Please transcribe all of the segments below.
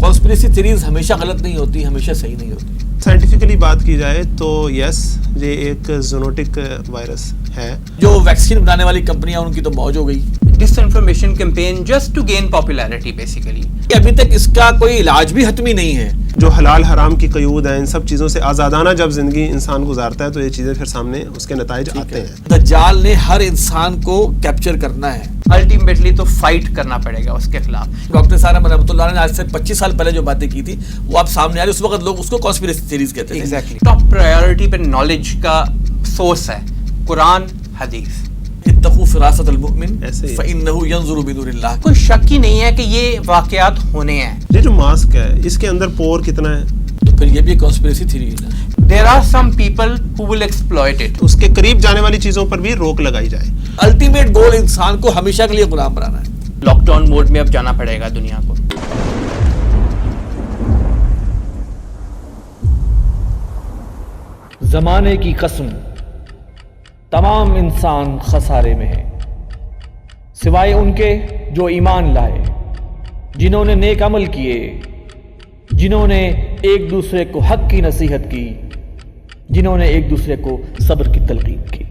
Conspiracy theories ہمیشہ غلط نہیں ہوتی, ہمیشہ صحیح نہیں ہوتی. سائنٹیفکلی بات کی جائے تو یس, یہ ایک زونوٹک وائرس ہے. جو ویکسین بنانے والی کمپنیاں ان کی تو موج ہو گئی. Disinformation campaign just to gain popularity basically. ابھی تک اس کا کوئی علاج بھی حتمی نہیں ہے. جو حلال حرام کی قیود ہیں, ان سب چیزوں سے آزادانہ جب زندگی انسان گزارتا ہے تو یہ چیزیں پھر سامنے اس کے نتائج آتے ہیں. دجال نے ہر انسان کو کیپچر کرنا ہے. الٹیمیٹلی تو فائٹ کرنا پڑے گا اس کے خلاف. ڈاکٹر سارا رحمۃ اللہ نے آج سے 25 سال پہلے جو باتیں کی تھی وہ اب سامنے آ رہی. اس وقت لوگ اس کو کانسپریسی تھیریز کہتے تھے. ایگزیکٹلی. ٹاپ پرائیورٹی پہ نالج کا سورس ہے قرآن حدیث. اتقوا فراست المؤمن فإنه ينظر بنور اللہ. کوئی شک ہی نہیں ہے کہ یہ واقعات ہونے ہیں. یہ جو ماسک ہے اس کے اندر پور کتنا ہے, تو پھر یہ بھی کانسپریسی تھیوری ہے. There are some people who will exploit it. اس کے قریب جانے والی چیزوں پر بھی روک لگائی جائے. الٹیمیٹ گول انسان کو ہمیشہ کے لیے غلام بنانا ہے. لاک ڈاؤن موڈ میں اب جانا پڑے گا دنیا کو. زمانے کی قسم تمام انسان خسارے میں ہے سوائے ان کے جو ایمان لائے, جنہوں نے نیک عمل کیے, جنہوں نے ایک دوسرے کو حق کی نصیحت کی, جنہوں نے ایک دوسرے کو صبر کی تلقین کی.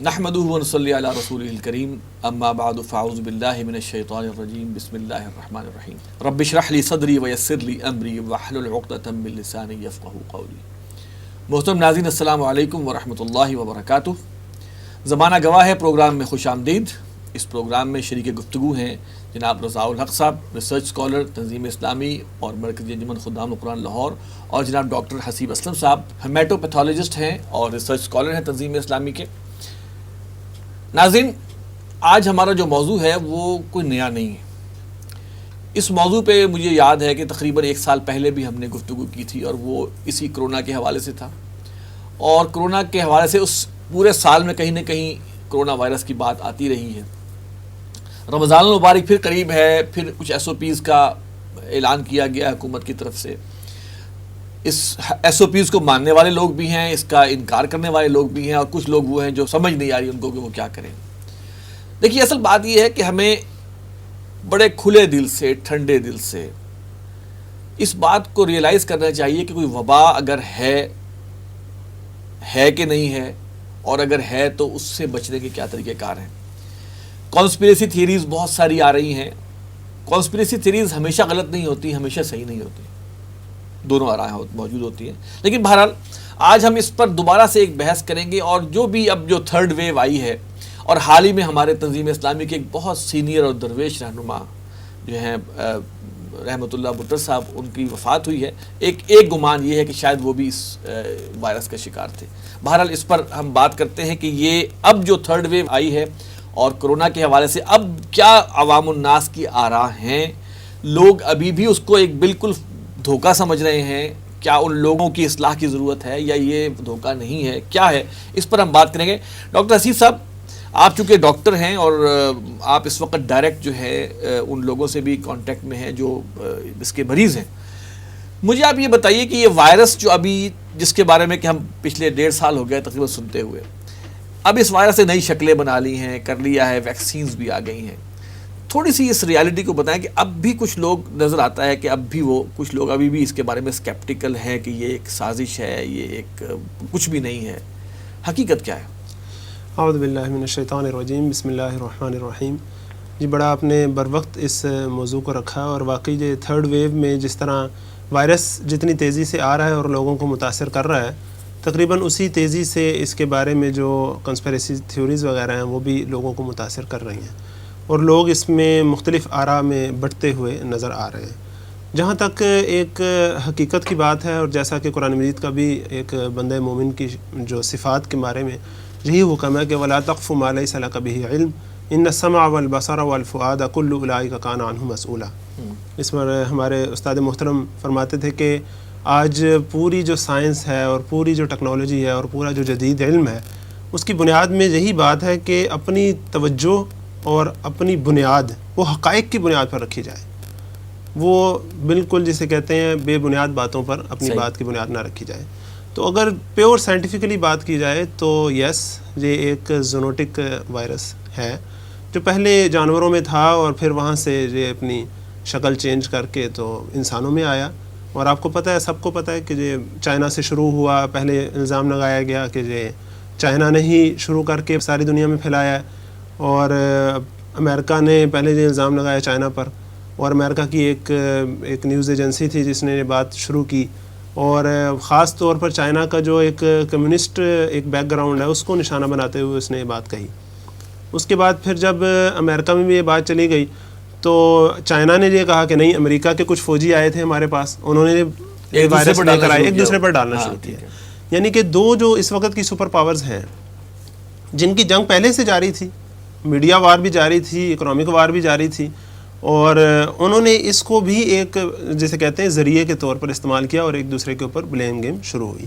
نحمدہ ونصلی علی رسولہ الکریم, اما بعد فاعوذ باللہ من الشیطان الرجیم, بسم اللہ الرحمن الرحیم. رب اشرح لی صدری ویسر لی امری واحلل عقدۃ من لسانی یفقہوا قولی. محترم ناظرین السلام علیکم ورحمۃ اللہ وبرکاتہ. زمانہ گواہ ہے پروگرام میں خوش آمدید. اس پروگرام میں شریک گفتگو ہیں جناب رضا الحق صاحب, ریسرچ اسکالر تنظیم اسلامی اور مرکزی انجمن خدام القرآن لاہور, اور جناب ڈاکٹر حسیب اسلم صاحب ہیمیٹو پیتھولوجسٹ ہیں اور ریسرچ اسکالر ہیں تنظیم اسلامی کے. ناظرین, آج ہمارا جو موضوع ہے وہ کوئی نیا نہیں ہے. اس موضوع پہ مجھے یاد ہے کہ تقریباً 1 سال پہلے بھی ہم نے گفتگو کی تھی, اور وہ اسی کرونا کے حوالے سے تھا. اور کرونا کے حوالے سے اس پورے سال میں کہیں نہ کہیں کرونا وائرس کی بات آتی رہی ہے. رمضان المبارک پھر قریب ہے, پھر کچھ SOPs کا اعلان کیا گیا حکومت کی طرف سے. اس SOPs کو ماننے والے لوگ بھی ہیں, اس کا انکار کرنے والے لوگ بھی ہیں, اور کچھ لوگ وہ ہیں جو سمجھ نہیں آ رہی ان کو کہ وہ کیا کریں. دیکھیے, اصل بات یہ ہے کہ ہمیں بڑے کھلے دل سے, ٹھنڈے دل سے اس بات کو ریئلائز کرنا چاہیے کہ کوئی وبا اگر ہے کہ نہیں ہے, اور اگر ہے تو اس سے بچنے کے کیا طریقہ کار ہیں. کانسپریسی تھیریز بہت ساری آ رہی ہیں. کانسپریسی تھیریز ہمیشہ غلط نہیں ہوتی, ہمیشہ صحیح نہیں ہوتی, دونوں آرائیں موجود ہوتی ہیں. لیکن بہرحال آج ہم اس پر دوبارہ سے ایک بحث کریں گے, اور جو بھی اب جو تھرڈ ویو آئی ہے, اور حال ہی میں ہمارے تنظیم اسلامی کے ایک بہت سینئر اور درویش رہنما جو ہیں رحمۃ اللہ بٹر صاحب, ان کی وفات ہوئی ہے. ایک گمان یہ ہے کہ شاید وہ بھی اس وائرس کا شکار تھے. بہرحال اس پر ہم بات کرتے ہیں کہ یہ اب جو تھرڈ ویو آئی ہے اور کرونا کے حوالے سے اب کیا عوام الناس کی آراء ہیں. لوگ ابھی بھی اس کو ایک بالکل دھوکہ سمجھ رہے ہیں, کیا ان لوگوں کی اصلاح کی ضرورت ہے یا یہ دھوکہ نہیں ہے, کیا ہے, اس پر ہم بات کریں گے. ڈاکٹر حسیب صاحب, آپ چونکہ ڈاکٹر ہیں اور آپ اس وقت ڈائریکٹ جو ہے ان لوگوں سے بھی کانٹیکٹ میں ہیں جو اس کے مریض ہیں, مجھے آپ یہ بتائیے کہ یہ وائرس جو ابھی جس کے بارے میں کہ ہم پچھلے 1.5 سال ہو گئے تقریباً سنتے ہوئے, اب اس وائرس سے نئی شکلیں بنا لی ہیں, کر لیا ہے, ویکسینز بھی آ گئی ہیں. تھوڑی سی اس ریالٹی کو بتائیں کہ اب بھی کچھ لوگ نظر آتا ہے کہ اب بھی وہ کچھ لوگ ابھی بھی اس کے بارے میں اسکیپٹیکل ہیں کہ یہ ایک سازش ہے, یہ ایک کچھ بھی نہیں ہے. حقیقت کیا ہے؟ اعوذ باللہ من الشیطان الرجیم, بسم اللہ الرحمن الرحیم. جی, بڑا آپ نے بر وقت اس موضوع کو رکھا, اور واقعی یہ تھرڈ ویو میں جس طرح وائرس جتنی تیزی سے آ رہا ہے اور لوگوں کو متاثر کر رہا ہے, تقریباً اسی تیزی سے اس کے بارے میں جو کنسپریسی تھیوریز وغیرہ ہیں وہ بھی لوگوں کو متاثر کر رہی ہیں, اور لوگ اس میں مختلف آراء میں بٹتے ہوئے نظر آ رہے ہیں. جہاں تک ایک حقیقت کی بات ہے, اور جیسا کہ قرآن مجید کا بھی ایک بندہ مومن کی جو صفات کے بارے میں یہی حکم ہے کہ وَلَا تَقْفُ مَا لَيْسَ لَكَ بِهِ عِلْمٌ إِنَّ السَّمْعَ وَالْبَصَرَ وَالْفُؤَادَ كُلُّ أُولَٰئِكَ كَانَ عَنْهُ مسئولا. اس پر ہمارے استاد محترم فرماتے تھے کہ آج پوری جو سائنس ہے اور پوری جو ٹیکنالوجی ہے اور پورا جو جدید علم ہے, اس کی بنیاد میں یہی بات ہے کہ اپنی توجہ اور اپنی بنیاد وہ حقائق کی بنیاد پر رکھی جائے. وہ بالکل جسے کہتے ہیں بے بنیاد باتوں پر اپنی بات کی بنیاد نہ رکھی جائے. تو اگر پیور سائنٹیفکلی بات کی جائے تو یس, یہ ایک زونوٹک وائرس ہے جو پہلے جانوروں میں تھا اور پھر وہاں سے یہ اپنی شکل چینج کر کے تو انسانوں میں آیا. اور آپ کو پتہ ہے, سب کو پتہ ہے کہ یہ چائنا سے شروع ہوا. پہلے الزام لگایا گیا کہ یہ چائنا نے ہی شروع کر کے ساری دنیا میں پھیلایا ہے, اور امریکہ نے پہلے یہ الزام لگایا چائنا پر, اور امریکہ کی ایک نیوز ایجنسی تھی جس نے یہ بات شروع کی, اور خاص طور پر چائنا کا جو ایک کمیونسٹ ایک بیک گراؤنڈ ہے اس کو نشانہ بناتے ہوئے اس نے یہ بات کہی. اس کے بعد پھر جب امریکہ میں بھی یہ بات چلی گئی تو چائنا نے یہ کہا کہ نہیں, امریکہ کے کچھ فوجی آئے تھے ہمارے پاس, انہوں نے وائرس لے کر آئے, ایک دوسرے پر ڈالنا شروع کیا. یعنی کہ دو جو اس وقت کی سپر پاورز ہیں جن کی جنگ پہلے سے جاری تھی, میڈیا وار بھی جاری تھی, اکنامک وار بھی جاری تھی, اور انہوں نے اس کو بھی ایک جیسے کہتے ہیں ذریعے کے طور پر استعمال کیا اور ایک دوسرے کے اوپر بلیم گیم شروع ہوئی.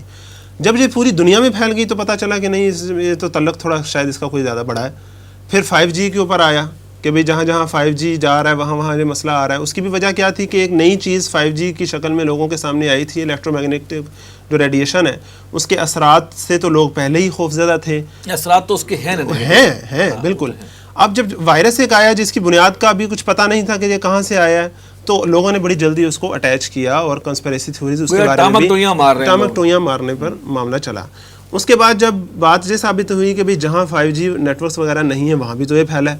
جب یہ پوری دنیا میں پھیل گئی تو پتہ چلا کہ نہیں, یہ تو تعلق تھوڑا شاید اس کا کوئی زیادہ بڑا ہے. پھر 5G کے اوپر آیا کہ بھئی جہاں جہاں 5G جا رہا ہے وہاں یہ مسئلہ آ رہا ہے. اس کی بھی وجہ کیا تھی کہ ایک نئی چیز 5G کی شکل میں لوگوں کے سامنے آئی تھی, الیکٹرو میگنیٹک جو ریڈیشن ہے اس کے اثرات سے تو لوگ پہلے ہی خوفزدہ تھے. اثرات تو اس کے ہیں بالکل. اب جب وائرس ایک آیا جس کی بنیاد کا بھی کچھ پتہ نہیں تھا کہ یہ کہاں سے آیا ہے, تو لوگوں نے بڑی جلدی اس کو اٹیچ کیا اور کنسپیریسی تھیوریز اس کے بارے میں ٹامک ٹوئیاں مارنے پر معاملہ چلا. اس کے بعد جب بات یہ ثابت ہوئی کہ جہاں 5G نیٹ ورکس وغیرہ نہیں ہیں وہاں بھی تو یہ پھیلا ہے.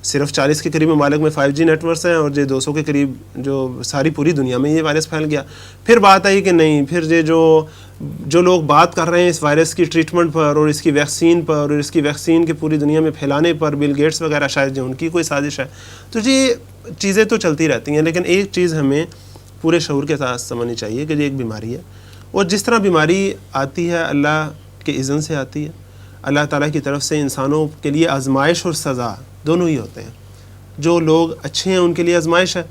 صرف 40 کے قریب ممالک میں 5G نیٹ ورکس ہیں اور یہ 200 کے قریب جو ساری پوری دنیا میں یہ وائرس پھیل گیا. پھر بات آئی کہ نہیں, پھر یہ جو لوگ بات کر رہے ہیں اس وائرس کی ٹریٹمنٹ پر اور اس کی ویکسین پر اور اس کی ویکسین کے پوری دنیا میں پھیلانے پر, بل گیٹس وغیرہ شاید جو ان کی کوئی سازش ہے. تو یہ چیزیں تو چلتی رہتی ہیں, لیکن ایک چیز ہمیں پورے شعور کے ساتھ سمجھنی چاہیے کہ یہ ایک بیماری ہے, اور جس طرح بیماری آتی ہے اللہ کے اذن سے آتی ہے. اللہ تعالیٰ کی طرف سے انسانوں کے لیے آزمائش اور سزا دونوں ہی ہوتے ہیں. جو لوگ اچھے ہیں ان کے لیے آزمائش ہے,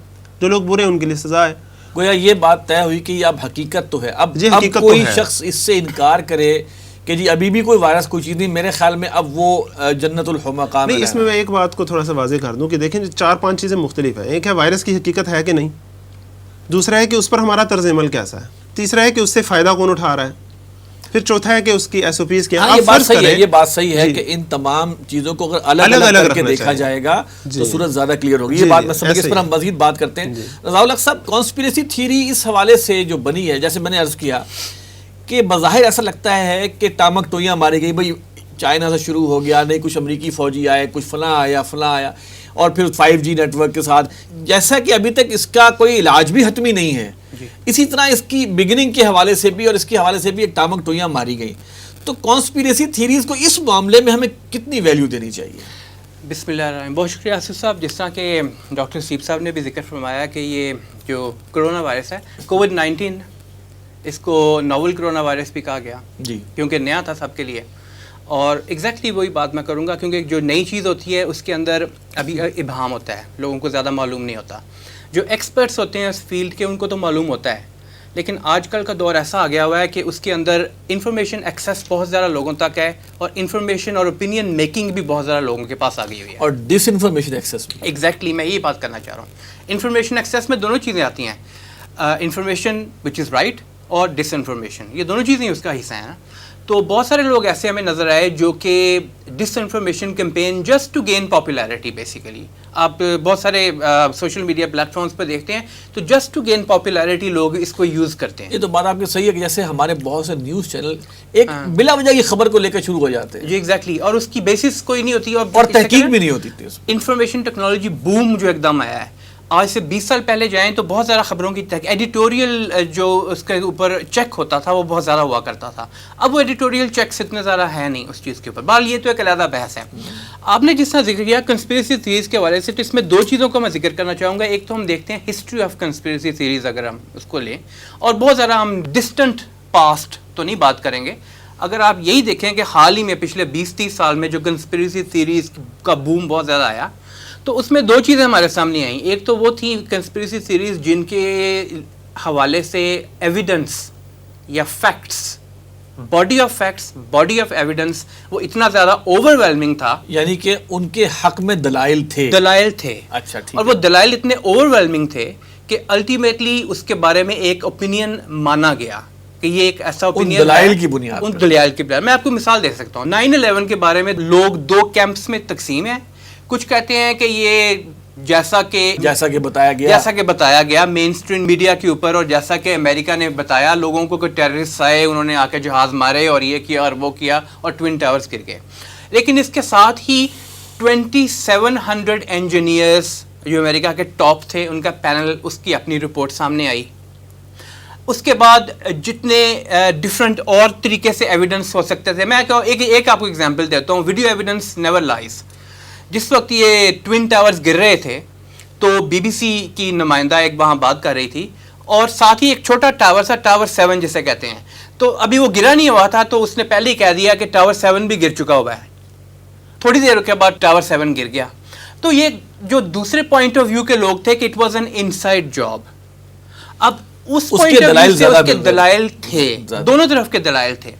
جو لوگ برے ہیں ان کے لیے سزا ہے. گویا یہ بات طے ہوئی کہ یہ اب حقیقت تو ہے. اب کوئی شخص اس سے انکار کرے کہ جی ابھی بھی کوئی وائرس کوئی چیز نہیں, میرے خیال میں اب وہ جنت الحمقاء میں. اس میں ایک بات کو تھوڑا سا واضح کر دوں کہ دیکھیں 4-5 چیزیں مختلف ہیں. ایک ہے وائرس کی حقیقت ہے کہ نہیں, دوسرا ہے کہ اس پر ہمارا طرز عمل کیسا ہے, تیسرا ہے کہ اس سے فائدہ کون اٹھا رہا ہے, پھر چوتھا ہے کہ اس کی SOPs کیا ہیں. یہ بات صحیح ہے کہ ان تمام چیزوں کو اگر الگ الگ کر کے دیکھا جائے گا تو صورت زیادہ کلیئر ہوگی. یہ بات میں سمجھ, اس پر ہم مزید بات کرتے ہیں. رضا الحق صاحب, کانسپیریسی تھیوری اس حوالے سے جو بنی ہے, جیسے میں نے عرض کیا کہ بظاہر ایسا لگتا ہے کہ ٹامک ٹوئیاں ماری گئی, بھئی چائنا سے شروع ہو گیا, نہیں کچھ امریکی فوجی آئے, کچھ فلاں آیا, اور پھر 5G نیٹ ورک کے ساتھ, جیسا کہ ابھی تک اس کا کوئی علاج بھی حتمی نہیں ہے. اسی طرح اس کی بگننگ کے حوالے سے بھی اور اس کے حوالے سے بھی ایک ٹامک ٹوئیاں ماری گئی. تو کانسپیریسی تھیریز کو اس معاملے میں ہمیں کتنی ویلیو دینی چاہیے؟ بسم اللہ الرحمن. بہت شکریہ آصف صاحب. جس طرح کہ ڈاکٹر سیب صاحب نے بھی ذکر فرمایا کہ یہ جو کرونا وائرس ہے COVID-19, اس کو ناول کرونا وائرس بھی کہا گیا جی, کیونکہ نیا تھا سب کے لیے. اور ایگزیکٹلی وہی بات میں کروں گا, کیونکہ جو نئی چیز ہوتی ہے اس کے اندر ابھی ابہام ہوتا ہے, لوگوں کو زیادہ معلوم نہیں ہوتا. جو ایکسپرٹس ہوتے ہیں اس فیلڈ کے ان کو تو معلوم ہوتا ہے, لیکن آج کل کا دور ایسا آ گیا ہوا ہے کہ اس کے اندر انفارمیشن ایکسیس بہت زیادہ لوگوں تک ہے, اور انفارمیشن اور اوپینین میکنگ بھی بہت زیادہ لوگوں کے پاس آ گئی ہوئی ہے, اور ڈس انفارمیشن ایکسیس. ایگزیکٹلی میں یہی بات کرنا چاہ رہا ہوں. انفارمیشن ایکسیس میں دونوں چیزیں آتی ہیں, انفارمیشن وچ از رائٹ اور ڈس انفارمیشن, یہ دونوں چیزیں اس کا حصہ ہیں. تو بہت سارے لوگ ایسے ہمیں نظر آئے جو کہ disinformation campaign just to gain popularity, basically آپ بہت سارے سوشل میڈیا پلیٹ فارمس پہ دیکھتے ہیں تو جسٹ ٹو گین پاپولیرٹی لوگ اس کو یوز کرتے ہیں. یہ تو بات آپ کی صحیح ہے کہ جیسے ہمارے بہت سے نیوز چینل ایک بلا وجہ کی خبر کو لے کر شروع ہو جاتے ہیں. جی ایگزیکٹلی, اور اس کی بیسس کوئی نہیں ہوتی اور تحقیق بھی نہیں ہوتی. انفارمیشن ٹیکنالوجی بوم جو ایک دم آیا ہے, آج سے 20 سال پہلے جائیں تو بہت زیادہ خبروں کی ایڈیٹوریل جو اس کے اوپر چیک ہوتا تھا وہ بہت زیادہ ہوا کرتا تھا. اب وہ ایڈیٹوریل چیکس اتنے زیادہ ہے نہیں اس چیز کے اوپر. بال یہ تو ایک علیحدہ بحث ہے. آپ نے جس طرح ذکر کیا کنسپیریسی تھیریز کے حوالے سے, تو اس میں دو چیزوں کا میں ذکر کرنا چاہوں گا. ایک تو ہم دیکھتے ہیں ہسٹری آف کنسپیریسی تھیریز, اگر ہم اس کو لیں, اور بہت زیادہ ہم ڈسٹنٹ پاسٹ تو نہیں بات کریں گے. اگر آپ یہی دیکھیں کہ حال ہی میں پچھلے 20-30 سال میں جو کنسپیریسی تھیریز کا بوم بہت زیادہ آیا, تو اس میں دو چیزیں ہمارے سامنے آئیں. ایک تو وہ تھی کنسپیریسی تھیریز جن کے حوالے سے ایویڈنس یا facts, body of facts, body of evidence وہ اتنا زیادہ اوور ویلمنگ تھا, یعنی کہ ان کے حق میں دلائل تھے. اچھا ٹھیک. اور وہ دلائل اتنے اوور ویلمنگ تھے کہ الٹیمیٹلی اس کے بارے میں ایک اوپینین مانا گیا کہ یہ ایک ایسا اوپینین دلائل کی بنیاد, ان دلائل کی بنیاد. میں آپ کو مثال دے سکتا ہوں. 9/11 کے بارے میں لوگ دو کیمپس میں تقسیم ہیں. کچھ کہتے ہیں کہ یہ جیسا کہ بتایا گیا مین اسٹریم میڈیا کے اوپر، اور جیسا کہ امریکہ نے بتایا لوگوں کو کہ ٹیررسٹ آئے، انہوں نے آ کے جہاز مارے اور یہ کیا اور وہ کیا اور ٹوین ٹاورز گر گئے. لیکن اس کے ساتھ ہی 2700 انجینئرز جو امریکہ کے ٹاپ تھے، ان کا پینل، اس کی اپنی رپورٹ سامنے آئی. اس کے بعد جتنے ڈفرینٹ اور طریقے سے ایویڈنس ہو سکتے تھے، میں ایک آپ کو ایگزامپل دیتا ہوں. Video evidence never لائز. جس وقت یہ ٹوین ٹاورز گر رہے تھے تو بی بی سی کی نمائندہ ایک وہاں بات کر رہی تھی، اور ساتھ ہی ایک چھوٹا ٹاور تھا، ٹاور 7 جسے کہتے ہیں. تو ابھی وہ گرا نہیں ہوا تھا، تو اس نے پہلے ہی کہہ دیا کہ ٹاور 7 بھی گر چکا ہوا ہے. تھوڑی دیر کے بعد ٹاور 7 گر گیا. تو یہ جو دوسرے پوائنٹ آف ویو کے لوگ تھے کہ it was an inside job. اب اس پوائنٹ آف ویو سے اس کے دلائل تھے، دونوں طرف کے دلائل تھے.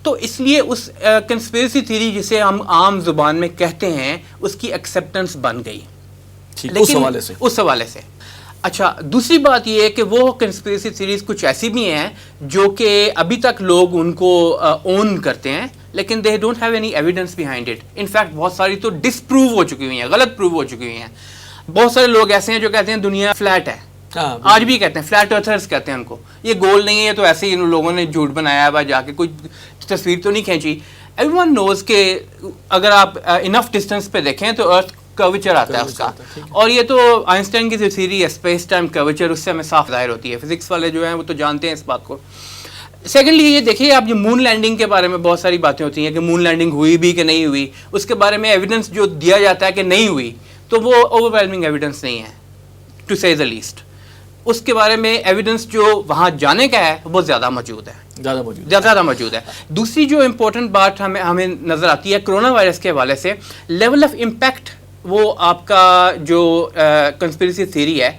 تو اس لیے اس کنسپیریسی تھیوری جسے ہم عام زبان میں کہتے ہیں، اس کی ایکسیپٹنس بن گئی اس حوالے سے. اچھا، دوسری بات یہ ہے کہ وہ کنسپیریسی تھیوریز کچھ ایسی بھی ہیں جو کہ ابھی تک لوگ ان کو اون کرتے ہیں، لیکن they don't have any evidence behind it. In fact بہت ساری تو ڈسپروو ہو چکی ہوئی ہیں، غلط پروو ہو چکی ہوئی ہیں. بہت سارے لوگ ایسے ہیں جو کہتے ہیں دنیا فلیٹ ہے، آج بھی کہتے ہیں، فلیٹ ارتھرز کہتے ہیں ان کو. یہ گول نہیں ہے، تو ایسے ہی ان لوگوں نے جھوٹ بنایا ہے، جا کے کوئی تصویر تو نہیں کھینچی. ایوری ون نوز کہ اگر آپ انف ڈسٹینس پہ دیکھیں تو ارتھ کرویچر آتا ہے اس کا، اور یہ تو آئنسٹائن کی جو تھیوری ہے اسپیس ٹائم کرویچر، اس سے ہمیں صاف ظاہر ہوتی ہے. فزکس والے جو ہیں وہ تو جانتے ہیں اس بات کو. سیکنڈلی یہ دیکھیے آپ، جو مون لینڈنگ کے بارے میں بہت ساری باتیں ہوتی ہیں کہ مون لینڈنگ ہوئی بھی کہ نہیں ہوئی، اس کے بارے میں ایویڈنس جو دیا جاتا ہے کہ نہیں ہوئی، تو وہ اوور ویلمنگ ایویڈنس نہیں ہے، ٹو سے دا لیسٹ. اس کے بارے میں ایویڈنس جو وہاں جانے کا ہے وہ زیادہ موجود ہے. دوسری جو امپورٹنٹ بات ہمیں نظر آتی ہے کرونا وائرس کے حوالے سے، لیول آف امپیکٹ. وہ آپ کا جو کنسپیریسی تھیوری ہے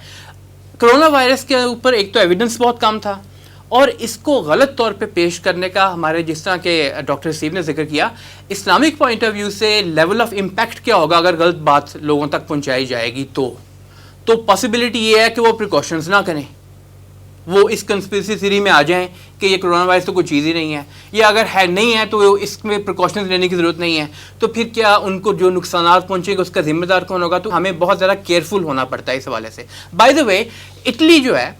کرونا وائرس کے اوپر، ایک تو ایویڈنس بہت کم تھا، اور اس کو غلط طور پہ پیش کرنے کا ہمارے، جس طرح کہ ڈاکٹر سیب نے ذکر کیا، اسلامک پوائنٹ آف ویو سے لیول آف امپیکٹ کیا ہوگا اگر غلط بات لوگوں تک پہنچائی جائے گی. تو پاسبلٹی یہ ہے کہ وہ پریکاشنز نہ کریں، وہ اس کنسپیریسی تھیوری میں آ جائیں کہ یہ کرونا وائرس تو کوئی چیز ہی نہیں ہے، یا اگر ہے نہیں ہے تو اس میں پریکاشنز لینے کی ضرورت نہیں ہے. تو پھر کیا ان کو جو نقصانات پہنچے گا اس کا ذمہ دار کون ہوگا؟ تو ہمیں بہت زیادہ کیئرفل ہونا پڑتا ہے اس حوالے سے. بائی دا وے، اٹلی جو ہے،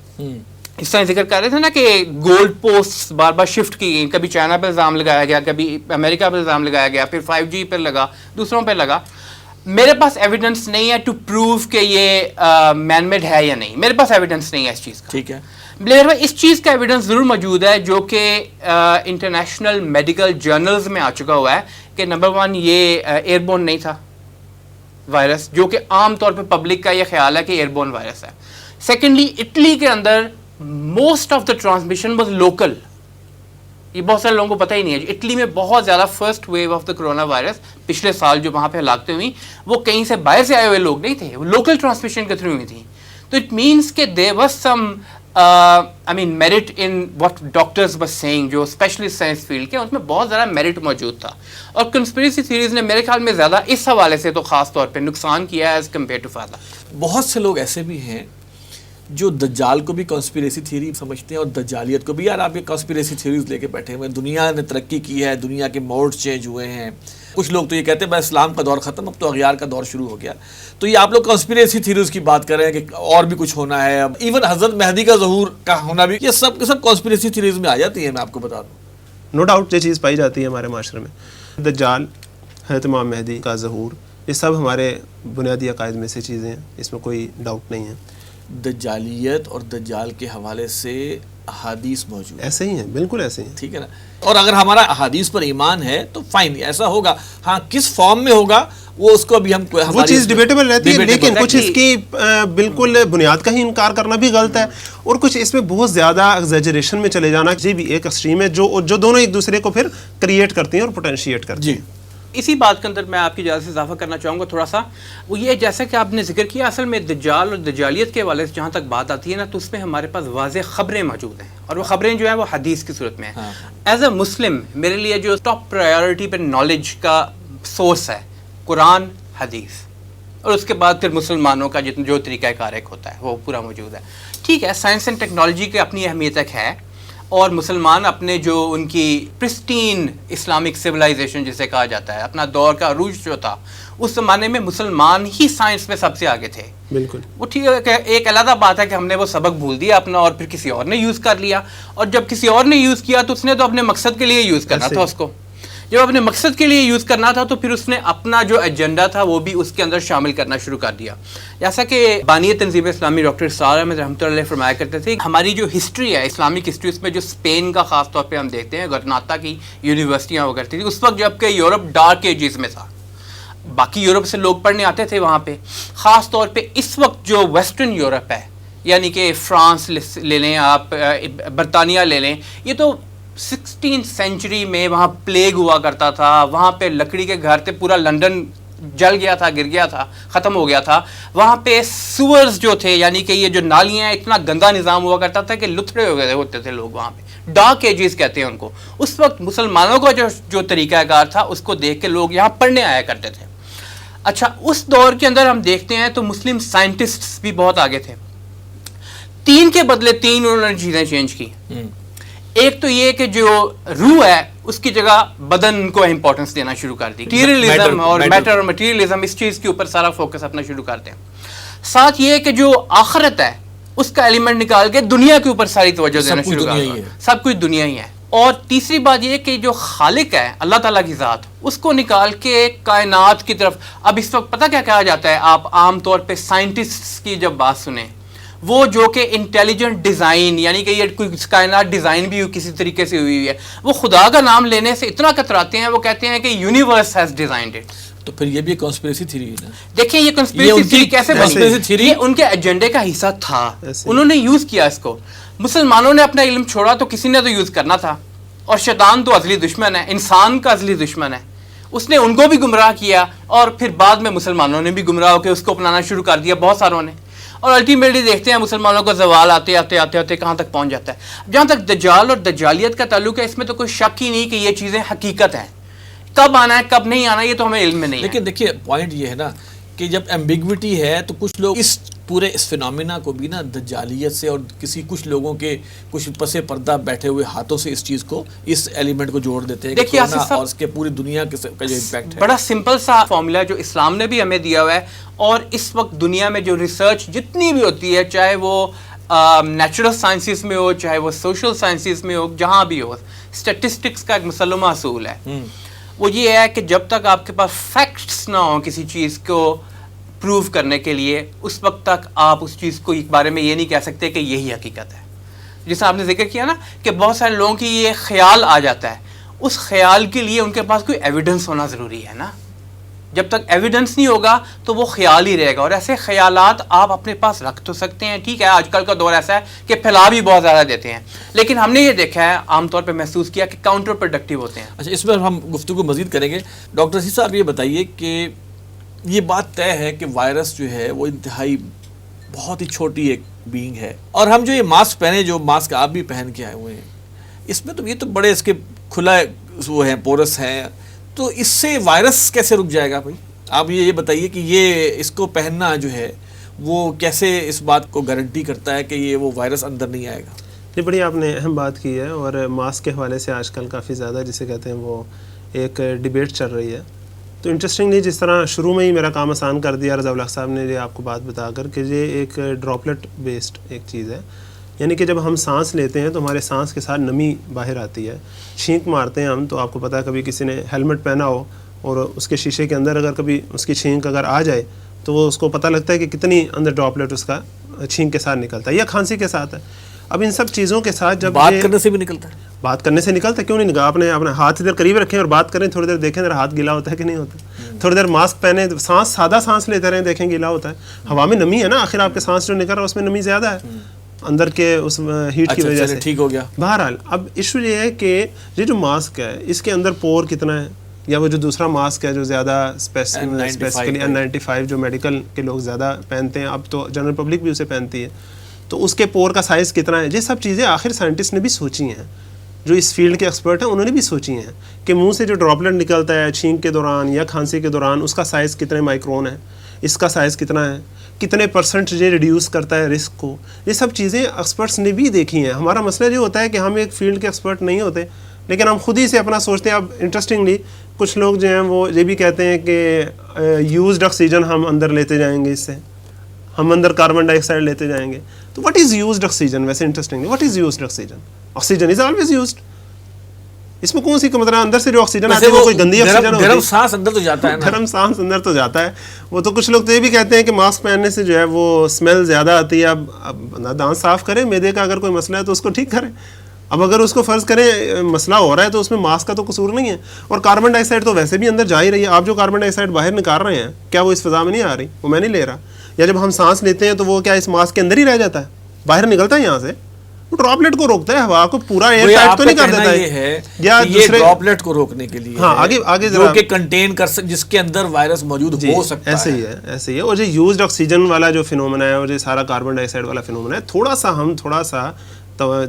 اس طرح ذکر کر رہے تھے نا کہ گولڈ پوسٹ بار بار شفٹ کی گئی، کبھی چائنا پہ الزام لگایا گیا، کبھی امریکہ پہ الزام لگایا گیا، پھر 5G پہ لگا، دوسروں پہ لگا. میرے پاس ایویڈنس نہیں ہے ٹو پروو کہ یہ مین میڈ ہے یا نہیں. میرے پاس ایویڈنس نہیں ہے اس چیز کا. ٹھیک ہے، اس چیز کا ایویڈنس ضرور موجود ہے جو کہ انٹرنیشنل میڈیکل جرنلز میں آ چکا ہوا ہے کہ نمبر 1 یہ ایئر بورن نہیں تھا وائرس، جو کہ عام طور پہ پبلک کا یہ خیال ہے کہ ایئر بورن وائرس ہے. سیکنڈلی، اٹلی کے اندر most of the transmission was local. یہ بہت سارے لوگوں کو پتہ ہی نہیں ہے. اٹلی میں بہت زیادہ first wave of the corona virus پچھلے سال جو وہاں پہ ہلاکتیں ہوئی، وہ کہیں سے باہر سے آئے ہوئے لوگ نہیں تھے، وہ لوکل ٹرانسمیشن کے تھرو ہوئی تھیں. تو اٹ مینس کہ there was some merit in what doctors was seeing, جو اسپیشلسٹ سائنس فیلڈ کے، اس میں بہت زیادہ میرٹ موجود تھا. اور کنسپیریسی تھیوریز نے میرے خیال میں زیادہ اس حوالے سے تو خاص طور پہ نقصان کیا ہے ایز کمپیئر ٹو فائدہ. بہت سے لوگ ایسے بھی ہیں جو دجال کو بھی کنسپیریسی تھیوری سمجھتے ہیں اور دجالیت کو بھی. یار آپ یہ کنسپیریسی تھیوریز لے کے بیٹھے ہوئے، دنیا نے ترقی کی ہے، دنیا کے موڈ چینج ہوئے ہیں. کچھ لوگ تو یہ کہتے ہیں بھائی اسلام کا دور ختم، اب تو اغیار کا دور شروع ہو گیا. تو یہ آپ لوگ کنسپیریسی تھیوریز کی بات کر رہے ہیں کہ اور بھی کچھ ہونا ہے، ایون حضرت مہدی کا ظہور کا ہونا بھی، یہ سب کنسپیریسی تھیوریز میں آ جاتی ہے. میں آپ کو بتا دوں، نو ڈاؤٹ یہ چیز پائی جاتی ہے ہمارے معاشرے میں. دجال، حضرت امام مہدی کا ظہور، یہ سب ہمارے بنیادی عقائد میں سے چیزیں ہیں، اس میں کوئی ڈاؤٹ نہیں ہے. دجالیت اور دجال کے حوالے سے احادیث موجود ایسے ہی ہیں، بالکل ایسے ہیں، ٹھیک ہے نا. اور اگر ہمارا احادیث پر ایمان ہے تو فائن، ایسا ہوگا. ہاں کس فارم میں ہوگا وہ اس کو بھی ہم وہ چیز ڈیبیٹیبل رہتی ہے، لیکن کچھ اس کی بالکل بنیاد کا ہی انکار کرنا بھی غلط ہے، اور کچھ اس میں بہت زیادہ ایگزیجریشن میں چلے جانا یہ بھی ایک اسٹریم ہے جو دونوں ایک دوسرے کو پھر کریٹ کرتی ہیں اور پوٹینشیٹ کرتی ہیں. اسی بات کے اندر میں آپ کی اجازت سے اضافہ کرنا چاہوں گا تھوڑا سا. وہ یہ جیسا کہ آپ نے ذکر کیا، اصل میں دجال اور دجالیت کے حوالے سے جہاں تک بات آتی ہے نا، تو اس میں ہمارے پاس واضح خبریں موجود ہیں، اور وہ خبریں جو ہیں وہ حدیث کی صورت میں ہیں. ایز اے مسلم میرے لیے جو ٹاپ پرائیورٹی پہ نالج کا سورس ہے قرآن، حدیث، اور اس کے بعد پھر مسلمانوں کا جو طریقہ کار ایک ہوتا ہے وہ پورا موجود ہے. ٹھیک ہے، سائنس اینڈ ٹیکنالوجی کی اپنی اہمیت ایک ہے. اور مسلمان اپنے جو ان کی پرسٹین اسلامک سویلائزیشن جسے کہا جاتا ہے، اپنا دور کا عروج جو تھا، اس زمانے میں مسلمان ہی سائنس میں سب سے آگے تھے. بالکل وہ ٹھیک ہے کہ ایک علیحدہ بات ہے کہ ہم نے وہ سبق بھول دیا اپنا اور پھر کسی اور نے یوز کر لیا، اور جب کسی اور نے یوز کیا تو اس نے تو اپنے مقصد کے لیے یوز کرنا تھا اس کو. جب اپنے مقصد کے لیے یوز کرنا تھا تو پھر اس نے اپنا جو ایجنڈا تھا وہ بھی اس کے اندر شامل کرنا شروع کر دیا. جیسا کہ بانی تنظیم اسلامی ڈاکٹر اسرار احمد رحمۃ اللہ علیہ فرمایا کرتے تھے، ہماری جو ہسٹری ہے اسلامک ہسٹری، اس میں جو اسپین کا خاص طور پہ ہم دیکھتے ہیں، گرناطا کی یونیورسٹیاں ہوا کرتی تھی اس وقت جب کہ یورپ ڈارک ایجز میں تھا، باقی یورپ سے لوگ پڑھنے آتے تھے وہاں پہ. خاص طور پہ اس وقت جو ویسٹرن یورپ ہے، یعنی کہ فرانس لے لیں آپ، برطانیہ لے لیں، یہ تو 16 سینچری میں وہاں پلیگ ہوا کرتا تھا، وہاں پہ لکڑی کے گھر تھے، پورا لنڈن جل گیا تھا، گر گیا تھا، ختم ہو گیا تھا. وہاں پہ سورز جو تھے، یعنی کہ یہ جو نالیاں، اتنا گندا نظام ہوا کرتا تھا کہ لتھڑے ہو گئے ہوتے تھے لوگ وہاں پہ. ڈارک ایجز کہتے ہیں ان کو. اس وقت مسلمانوں کا جو طریقہ کار تھا اس کو دیکھ کے لوگ یہاں پڑھنے آیا کرتے تھے. اچھا، اس دور کے اندر ہم دیکھتے ہیں تو مسلم سائنٹسٹ بھی بہت آگے تھے. 3 کے بدلے 3 انہوں نے چیزیں چینج کی. ایک تو یہ کہ جو روح ہے اس کی جگہ بدن کو امپورٹنس دینا شروع کر دی. مٹیریلزم اور میٹر اور مٹیریلزم، اس چیز کے اوپر سارا فوکس اپنا شروع کرتے ہیں. ساتھ یہ کہ جو آخرت ہے اس کا ایلیمنٹ نکال کے دنیا کے اوپر ساری توجہ دینا شروع کر دیا. سب کچھ دنیا ہی ہے. اور تیسری بات یہ کہ جو خالق ہے اللہ تعالیٰ کی ذات، اس کو نکال کے کائنات کی طرف. اب اس وقت پتہ کیا کہا جاتا ہے، آپ عام طور پہ سائنٹسٹ کی جب بات سنیں، وہ جو کہ انٹیلیجنٹ ڈیزائن، یعنی کہ یہ کوئی کائنات ڈیزائن بھی کسی طریقے سے ہوئی ہے، وہ خدا کا نام لینے سے اتنا کتراتے ہیں. وہ کہتے ہیں کہ یونیورس ہیز ڈیزائنڈ اٹ. تو پھر یہ بھی کنسپریسی تھیوری ہے نا. دیکھیں یہ کنسپریسی تھیوری کیسے بنی، یہ ان کے ایجنڈے کا حصہ تھا، انہوں نے یوز کیا اس کو. مسلمانوں نے اپنا علم چھوڑا تو کسی نے تو یوز کرنا تھا، اور شیطان تو ازلی دشمن ہے، انسان کا ازلی دشمن ہے. اس نے ان کو بھی گمراہ کیا، اور پھر بعد میں مسلمانوں نے بھی گمراہ ہو کے اس کو اپنانا شروع کر دیا، بہت ساروں نے. اور الٹیمیٹلی دیکھتے ہیں مسلمانوں کا زوال آتے آتے آتے آتے کہاں تک پہنچ جاتا ہے. جہاں تک دجال اور دجالیت کا تعلق ہے، اس میں تو کوئی شک ہی نہیں کہ یہ چیزیں حقیقت ہیں. کب آنا ہے کب نہیں آنا یہ تو ہمیں علم میں نہیں ہے. لیکن دیکھیے پوائنٹ یہ ہے نا کہ جب ایمبیگوٹی ہے تو کچھ لوگ اس پورے اس فینومینا کو بھی نا دجالیت سے اور کچھ لوگوں کے کچھ پس پردہ بیٹھے ہوئے ہاتھوں سے اس چیز کو، اس ایلیمنٹ کو جوڑ دیتے ہیں. دیکھیے اور اس کے پوری دنیا کا جو امپیکٹ ہے، بڑا سمپل سا فارمولا جو اسلام نے بھی ہمیں دیا ہوا ہے. اور اس وقت دنیا میں جو ریسرچ جتنی بھی ہوتی ہے، چاہے وہ نیچرل سائنسز میں ہو، چاہے وہ سوشل سائنسز میں ہو، جہاں بھی ہو، اسٹیٹسٹکس کا ایک مسلمہ اصول ہے. وہ یہ ہے کہ جب تک آپ کے پاس فیکٹس نہ ہوں کسی چیز کو پروو کرنے کے لیے، اس وقت تک آپ اس چیز کو ایک بارے میں یہ نہیں کہہ سکتے کہ یہی حقیقت ہے. جیسے آپ نے ذکر کیا نا کہ بہت سارے لوگوں کی یہ خیال آ جاتا ہے، اس خیال کے لیے ان کے پاس کوئی ایویڈنس ہونا ضروری ہے نا. جب تک ایویڈنس نہیں ہوگا تو وہ خیال ہی رہے گا. اور ایسے خیالات آپ اپنے پاس رکھ تو سکتے ہیں، ٹھیک ہے، آج کل کا دور ایسا ہے کہ پھیلا بھی بہت زیادہ دیتے ہیں، لیکن ہم نے یہ دیکھا ہے، عام طور پہ محسوس کیا کہ کاؤنٹر پروڈکٹیو ہوتے ہیں. اچھا، اس میں ہم گفتگو مزید کریں گے. ڈاکٹر عزیز صاحب یہ بتائیے کہ یہ بات طے ہے کہ وائرس جو ہے وہ انتہائی بہت ہی چھوٹی ایک بینگ ہے، اور ہم جو یہ ماسک پہنے، جو ماسک آپ بھی پہن کے آئے ہوئے ہیں، اس میں تو یہ تو بڑے اس کے کھلا وہ ہیں، پورس ہیں، تو اس سے وائرس کیسے رک جائے گا بھائی؟ آپ یہ بتائیے کہ یہ اس کو پہننا جو ہے وہ کیسے اس بات کو گارنٹی کرتا ہے کہ یہ وہ وائرس اندر نہیں آئے گا؟ یہ بڑی آپ نے اہم بات کی ہے، اور ماسک کے حوالے سے آج کل کافی زیادہ جسے کہتے ہیں وہ ایک ڈیبیٹ چل رہی ہے. تو انٹرسٹنگلی جس طرح شروع میں ہی میرا کام آسان کر دیا رضا الحق صاحب نے یہ آپ کو بات بتا کر کہ یہ ایک ڈراپلٹ بیسڈ ایک چیز ہے. یعنی کہ جب ہم سانس لیتے ہیں تو ہمارے سانس کے ساتھ نمی باہر آتی ہے. چھینک مارتے ہیں ہم تو آپ کو پتہ ہے کبھی کسی نے ہیلمٹ پہنا ہو اور اس کے شیشے کے اندر اگر کبھی اس کی چھینک اگر آ جائے تو وہ اس کو پتہ لگتا ہے کہ کتنی اندر ڈراپلٹ اس کا چھینک کے ساتھ نکلتا ہے، یا کھانسی کے ساتھ ہے. اب ان سب چیزوں کے ساتھ جب بات کرنے سے بھی نکلتا ہے، بات کرنے سے نکلتا ہے، کیوں نہیں نکلا؟ آپ نے اپنا ہاتھ ادھر قریب رکھیں اور بات کریں، تھوڑی دیر دیکھیں ذرا ہاتھ گیلا ہوتا ہے کہ نہیں ہوتا. تھوڑی دیر ماسک پہنے، سانس سادہ سانس لیتے رہیں، دیکھیں گیلا ہوتا ہے. ہوا میں نمی ہے نا، آخر آپ کے سانس جو نکل رہا ہے اس میں نمی زیادہ ہے اندر کے اس ہیٹ کی وجہ سے. ٹھیک ہو گیا. بہرحال اب ایشو یہ ہے کہ یہ جو ماسک ہے اس کے اندر پور کتنا ہے، یا وہ جو دوسرا ماسک ہے جو زیادہ اسپیسیفکلی N95 جو میڈیکل کے لوگ زیادہ پہنتے ہیں، اب تو جنرل پبلک بھی اسے پہنتی ہے، تو اس کے پور کا سائز کتنا ہے، یہ سب چیزیں آخر سائنٹسٹ نے بھی سوچی ہیں. جو اس فیلڈ کے ایکسپرٹ ہیں انہوں نے بھی سوچی ہیں کہ منہ سے جو ڈراپلٹ نکلتا ہے چھینک کے دوران یا کھانسی کے دوران اس کا سائز کتنے مائکرون ہے, اس کا سائز کتنا ہے, کتنے پرسنٹ یہ ریڈیوس کرتا ہے رسک کو. یہ سب چیزیں ایکسپرٹس نے بھی دیکھی ہیں. ہمارا مسئلہ یہ ہوتا ہے کہ ہم ایک فیلڈ کے ایکسپرٹ نہیں ہوتے لیکن ہم خود ہی سے اپنا سوچتے ہیں. اب انٹرسٹنگلی کچھ لوگ جو ہیں وہ یہ بھی کہتے ہیں کہ یوزڈ آکسیجن ہم اندر لیتے جائیں گے, اس سے ہم اندر کاربن ڈائی آکسائڈ لیتے جائیں گے. تو واٹ از یوزڈ آکسیجن؟ ویسے interestingly what is used oxygen? Oxygen is always used. اس میں کون سی مطلب اندر سے جو آکسیجن آتی ہے وہ کوئی گندی آکسیجن ہوتی ہے؟ گرم سانس اندر تو جاتا ہے نا, گرم سانس اندر تو جاتا ہے. وہ تو کچھ لوگ تو یہ بھی کہتے ہیں کہ ماسک پہننے سے جو ہے وہ اسمیل زیادہ آتی ہے. اب بندہ دانت صاف کرے, معدے کا اگر کوئی مسئلہ ہے تو اس کو ٹھیک کرے. اب اگر اس کو فرض کریں مسئلہ ہو رہا ہے تو اس میں ماسک کا تو قصور نہیں ہے. اور کاربن ڈائی آکسائڈ تو ویسے بھی اندر جا ہی رہی ہے. آپ جو کاربن ڈائی آکسائڈ باہر نکال رہے ہیں کیا وہ اس فضا میں نہیں آ رہی؟ وہ میں نہیں لے رہا. یا جب ہم سانس لیتے ہیں تو وہ کیا اس ماسک کے اندر ہی رہ جاتا ہے, باہر نکلتا ہے یہاں سے؟ وہ ڈراپلیٹ کو روکتا ہے, ہوا کو پورا ایئر ٹائٹ تو نہیں کر دیتا ہے. یا یہ ڈراپلیٹ کو روکنے کے لیے ہاں آگے جو کہ کنٹین کر جس کے اندر وائرس موجود ہو سکتا ہے. ایسے ہی ہے. اور جو یوزڈ آکسیجن والا جو فینومینا ہے اور جو سارا کاربن ڈائی آکسائڈ والا فینومینا ہے, تھوڑا سا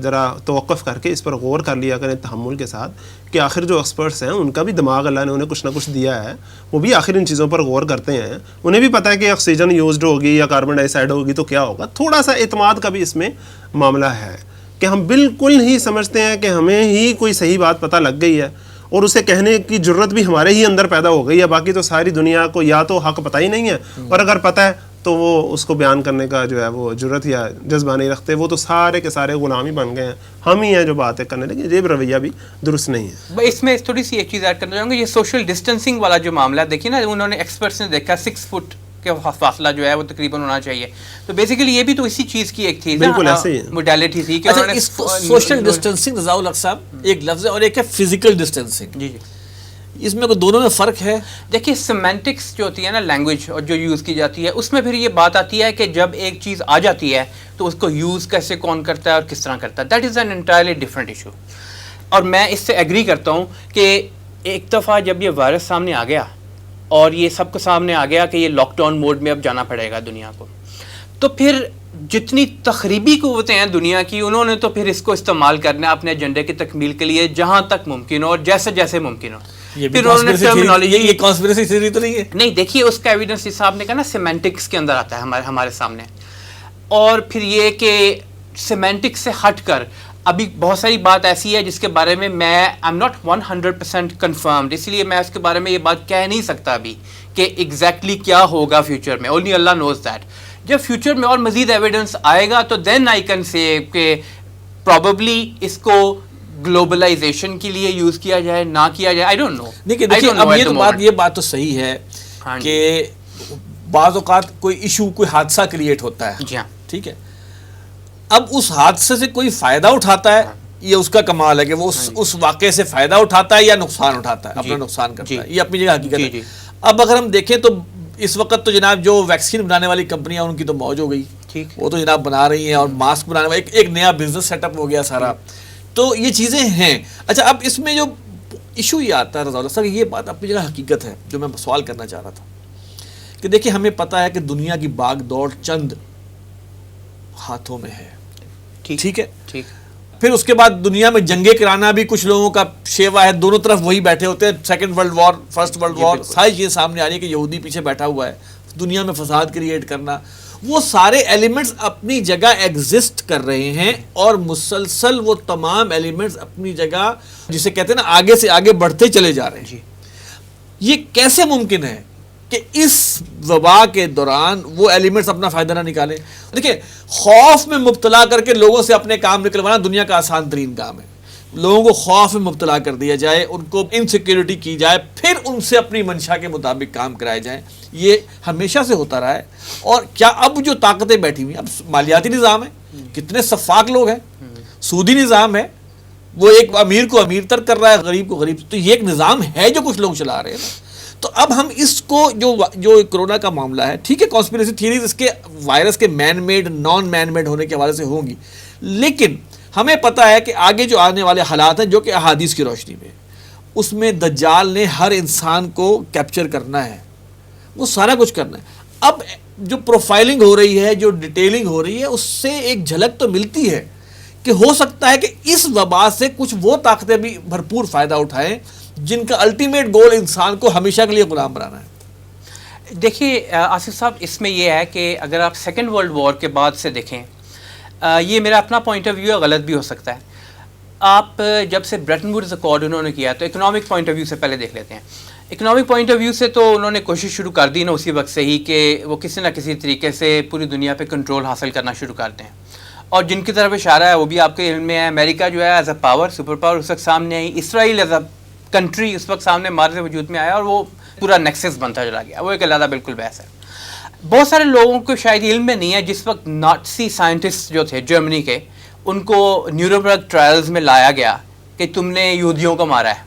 ذرا توقف کر کے اس پر غور کر لیا کریں تحمل کے ساتھ کہ آخر جو ایکسپرٹس ہیں ان کا بھی دماغ اللہ نے انہیں کچھ نہ کچھ دیا ہے, وہ بھی آخر ان چیزوں پر غور کرتے ہیں. انہیں بھی پتہ ہے کہ آکسیجن یوزڈ ہوگی یا کاربن ڈائی آکسائڈ ہوگی تو کیا ہوگا. تھوڑا سا اعتماد کا بھی اس میں معاملہ ہے کہ ہم بالکل ہی سمجھتے ہیں کہ ہمیں ہی کوئی صحیح بات پتہ لگ گئی ہے اور اسے کہنے کی جرت بھی ہمارے ہی اندر پیدا ہو گئی ہے. باقی تو ساری دنیا کو یا تو حق پتہ ہی نہیں ہے, اور اگر پتہ ہے تو وہ اس کو بیان کرنے کا جو ہے وہ جرت یا جذبہ نہیں رکھتے. وہ تو سارے کے سارے غلام ہی بن گئے ہیں. ہم ہی ہیں جو باتیں کرنے لگے. یہ رویہ بھی درست نہیں ہے. اس میں تھوڑی سی ایک چیز ایڈ کرنا چاہوں گا. یہ سوشل ڈسٹینسنگ والا جو معاملہ ہے, دیکھیے نا, انہوں نے ایکسپرٹس نے دیکھا 6 فٹ کے فاصلہ جو ہے وہ تقریباً ہونا چاہیے. تو بیسیکلی یہ بھی تو اسی چیز کی ایک تھی, بالکل ایسے ہی موڈیلٹی تھی کہ اچھا اس کو سوشل ڈسٹینسنگ رضا الحق صاحب ایک لفظ ہے اور ایک ہے فزیکل ڈسٹینسنگ. جی جی, اس میں کوئی دونوں میں فرق ہے؟ دیکھیے سیمینٹکس جو ہوتی ہے نا, لینگویج اور جو یوز کی جاتی ہے, اس میں پھر یہ بات آتی ہے کہ جب ایک چیز آ جاتی ہے تو اس کو یوز کیسے کون کرتا ہے اور کس طرح کرتا ہے. That is an entirely different issue. اور میں اس سے ایگری کرتا ہوں کہ ایک دفعہ جب یہ وائرس سامنے آ گیا اور یہ سب کو سامنے آ گیا کہ یہ لاک ڈاؤن موڈ میں اب جانا پڑے گا دنیا کو, تو پھر جتنی تخریبی قوتیں ہیں دنیا کی, انہوں نے تو پھر اس کو استعمال کرنا ہے اپنے ایجنڈے کی تکمیل کے لیے جہاں تک ممکن ہو اور جیسے جیسے ممکن ہو. پھر یہ کانسپریسی تھیوری تو نہیں ہے؟ نہیں, دیکھیے اس کا ایویڈنس جس صاحب نے کہا نا سیمینٹکس کے اندر آتا ہے ہمارے سامنے. اور پھر یہ کہ سیمینٹکس سے ہٹ کر ابھی بہت ساری بات ایسی ہے جس کے بارے میں آئی ایم ناٹ 100% کنفرمڈ, اس لیے میں اس کے بارے میں یہ بات کہہ نہیں سکتا ابھی کہ ایگزیکٹلی کیا ہوگا فیوچر میں. Only Allah knows that. جب فیوچر میں اور مزید ایویڈنس آئے گا تو دین آئی کین سے کہ پروبیبلی اس کو گلوبلائزیشن کے لیے یوز کیا جائے نہ کیا جائے. I don't know. دیکھیے اب یہ بات تو صحیح ہے کہ بعض اوقات کوئی ایشو, کوئی حادثہ کریٹ ہوتا ہے, جی ہاں ٹھیک ہے, اب اس حادثے سے کوئی فائدہ اٹھاتا ہے, یہ اس کا کمال ہے کہ وہ اس واقعے سے فائدہ اٹھاتا ہے یا نقصان اٹھاتا ہے, اپنا نقصان کرتا ہے, یہ اپنی جگہ حقیقت ہے. اب اگر ہم دیکھیں تو اس وقت تو جناب جو ویکسین بنانے والی کمپنیاں ان کی تو موج ہو گئی, وہ تو جناب بنا رہی ہیں, اور ماسک بنانے والا ایک نیا بزنس سیٹ اپ ہو گیا سارا. تو یہ چیزیں ہیں. اچھا اب اس میں جو ایشو یہ آتا ہے رضا اللہ صاحب, یہ بات اپنی جگہ حقیقت ہے جو میں سوال کرنا چاہ رہا تھا کہ دیکھیں ہمیں پتہ ہے کہ دنیا کی باغ دوڑ چند ہاتھوں میں ہے, ٹھیک ہے, پھر اس کے بعد دنیا میں جنگیں کرانا بھی کچھ لوگوں کا شیوا ہے, دونوں طرف وہی بیٹھے ہوتے ہیں. 2nd world war, 1st world war, ساری چیزیں سامنے آ رہی ہے کہ یہودی پیچھے بیٹھا ہوا ہے, دنیا میں فساد کریٹ کرنا. وہ سارے ایلیمنٹس اپنی جگہ ایگزسٹ کر رہے ہیں اور مسلسل وہ تمام ایلیمنٹس اپنی جگہ جسے کہتے ہیں نا آگے سے آگے بڑھتے چلے جا رہے ہیں. یہ کیسے ممکن ہے کہ اس وبا کے دوران وہ ایلیمنٹس اپنا فائدہ نہ نکالیں؟ دیکھیں خوف میں مبتلا کر کے لوگوں سے اپنے کام نکلوانا دنیا کا آسان ترین کام ہے. لوگوں کو خوف میں مبتلا کر دیا جائے, ان کو انسیکیورٹی کی جائے, پھر ان سے اپنی منشا کے مطابق کام کرائے جائیں. یہ ہمیشہ سے ہوتا رہا ہے. اور کیا اب جو طاقتیں بیٹھی ہوئی ہیں, اب مالیاتی نظام ہے, کتنے شفاق لوگ ہیں, سودی نظام ہے, وہ ایک امیر کو امیر تر کر رہا ہے, غریب کو غریب. تو یہ ایک نظام ہے جو کچھ لوگ چلا رہے ہیں. تو اب ہم اس کو جو کرونا کا معاملہ ہے, ٹھیک ہے, کانسپیریسی تھیوریز اس کے وائرس کے man made naan man made ہونے کے حوالے سے ہوں گی, لیکن ہمیں پتہ ہے کہ آگے جو آنے والے حالات ہیں جو کہ احادیث کی روشنی میں, اس میں دجال نے ہر انسان کو کیپچر کرنا ہے, وہ سارا کچھ کرنا ہے. اب جو پروفائلنگ ہو رہی ہے, جو ڈیٹیلنگ ہو رہی ہے, اس سے ایک جھلک تو ملتی ہے کہ ہو سکتا ہے کہ اس وبا سے کچھ وہ طاقتیں بھی بھرپور فائدہ اٹھائیں جن کا الٹیمیٹ گول انسان کو ہمیشہ کے لیے غلام بنانا ہے؟ دیکھیے آصف صاحب، اس میں یہ ہے کہ اگر آپ سیکنڈ ورلڈ وار کے بعد سے دیکھیں، یہ میرا اپنا پوائنٹ آف ویو ہے، غلط بھی ہو سکتا ہے. آپ جب سے بریٹن ووڈز ایکارڈ انہوں نے کیا تو اکنامک پوائنٹ آف ویو سے پہلے دیکھ لیتے ہیں. اکنامک پوائنٹ آف ویو سے تو انہوں نے کوشش شروع کر دی نا اسی وقت سے ہی کہ وہ کسی نہ کسی طریقے سے پوری دنیا پہ کنٹرول حاصل کرنا شروع کرتے ہیں. اور جن کی طرف اشارہ ہے وہ بھی آپ کے علم میں ہے. امریکہ جو ہے as a power, super power اس وقت سامنے آئی. اسرائیل ایز اے کنٹری اس وقت سامنے مارز وجود میں آیا اور وہ پورا نیکسس بنتا چلا گیا. وہ ایک علیحدہ بالکل بحث ہے. بہت سارے لوگوں کو شاید علم میں نہیں ہے، جس وقت نازی سائنٹسٹ جو تھے جرمنی کے، ان کو نیورنبرگ ٹرائلز میں لایا گیا کہ تم نے یہودیوں کو مارا ہے.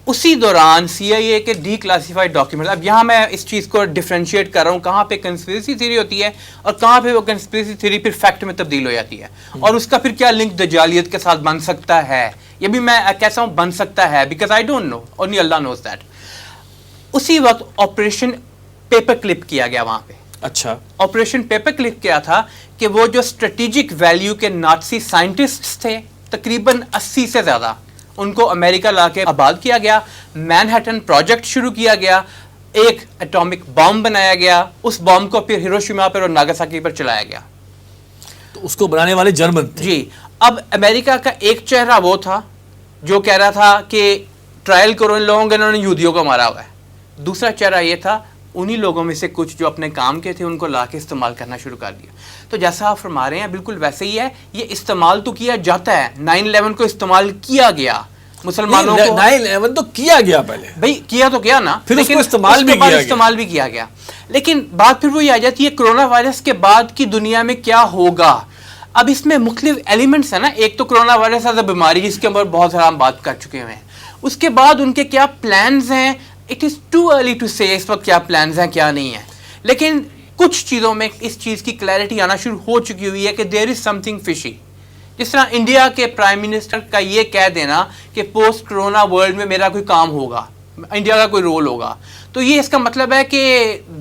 اسی دوران سی آئی اے کے ڈی کلاسیفائڈ ڈاکیومنٹ، اب یہاں میں اس چیز کو ڈیفرینشیٹ کر رہا ہوں کہاں پہ کنسپریسی تھیوری ہوتی ہے اور کہاں پہ وہ کنسپریسی تھیوری پھر فیکٹ میں تبدیل ہو جاتی ہے، اور اس کا پھر کیا لنک دجالیت کے ساتھ بن سکتا ہے. یہ بھی میں کہتا ہوں بن سکتا ہے، because I don't know, only Allah knows that. اسی وقت آپریشن پیپر کلپ کیا گیا وہاں پہ. اچھا، آپریشن پیپر کلپ کیا تھا کہ وہ جو اسٹریٹجک ویلیو کے نازی سائنٹسٹ تھے تقریباً 80 سے زیادہ، ان کو امریکہ لا کے آباد کیا گیا. مینہٹن پروجیکٹ شروع کیا گیا، ایک ایٹامک بام بنایا گیا، اس بام کو پھر ہیروشیما پر اور ناگاساکی پر چلایا گیا. تو اس کو بنانے والے جرمن تھے. جی. اب امریکہ کا ایک چہرہ وہ تھا جو کہہ رہا تھا کہ ٹرائل کرو ان لوگوں کے، انہوں نے یہودیوں کو مارا ہوا ہے. دوسرا چہرہ یہ تھا انہی لوگوں میں سے کچھ جو اپنے کام کے تھے ان کو لا کے استعمال کرنا شروع کر دیا. تو جیسا آپ فرما رہے ہیں بالکل ویسے ہی ہے. یہ استعمال تو کیا جاتا ہے، 9/11 کو استعمال کیا گیا مسلمانوں کو. 9/11 تو کیا گیا پہلے، بھائی کیا تو کیا نا، پھر اس کو استعمال بھی کیا گیا. لیکن بات پھر وہی آ جاتی ہے کرونا وائرس کے بعد کی دنیا میں کیا ہوگا. اب اس میں مختلف ایلیمنٹس ہیں نا. ایک تو کرونا وائرس ایز اے بیماری جس کے اوپر بہت سارا ہم بات کر چکے ہوئے ہیں. اس کے بعد ان کے کیا پلانز ہیں، it is too early to say اس وقت کیا پلانز ہیں کیا نہیں ہیں. لیکن کچھ چیزوں میں اس چیز کی کلیئرٹی آنا شروع ہو چکی ہوئی ہے کہ دیر از سم تھنگ فشی. جس طرح انڈیا کے پرائم منسٹر کا یہ کہہ دینا کہ پوسٹ کرونا ورلڈ میں میرا کوئی کام ہوگا، انڈیا کا کوئی رول ہوگا، تو یہ اس کا مطلب ہے کہ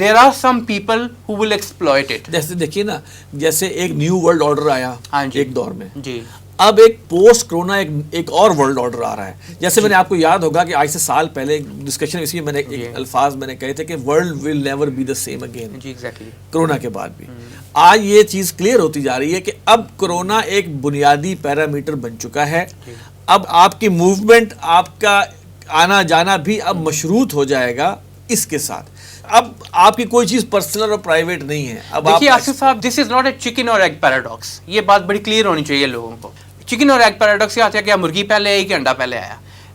there are some people who will exploit it. جیسے دیکھیے نا، جیسے ایک نیو ورلڈ آرڈر آیا ایک دور میں، جی اب ایک پوسٹ کرونا ایک اور ورلڈ آرڈر آ رہا ہے. جیسے میں نے آپ کو یاد ہوگا کہ آج سے سال پہلے ڈسکشن اسی میں نے الفاظ میں نے کہے تھے کہ world will never be the same again. جی ایگزیکٹلی. کرونا کے بعد بھی آج یہ چیز کلیئر ہوتی جا رہی ہے کہ اب کرونا ایک بنیادی پیرامیٹر بن چکا ہے. اب آپ کی موومنٹ، آپ کا آنا جانا بھی اب مشروط ہو جائے گا اس کے ساتھ. اب آپ کی کوئی چیز پرسنل اور پرائیویٹ نہیں ہے. اب دیکھیے آصف صاحب، دس از ناٹ اے چکن اور ایگ پیراڈاکس. یہ بات بڑی کلیئر ہونی چاہیے لوگوں کو. چکن اور ایگ پیراڈاکس یہ آتا ہے کہ مرغی پہلے آئی کہ انڈا پہلے آیا.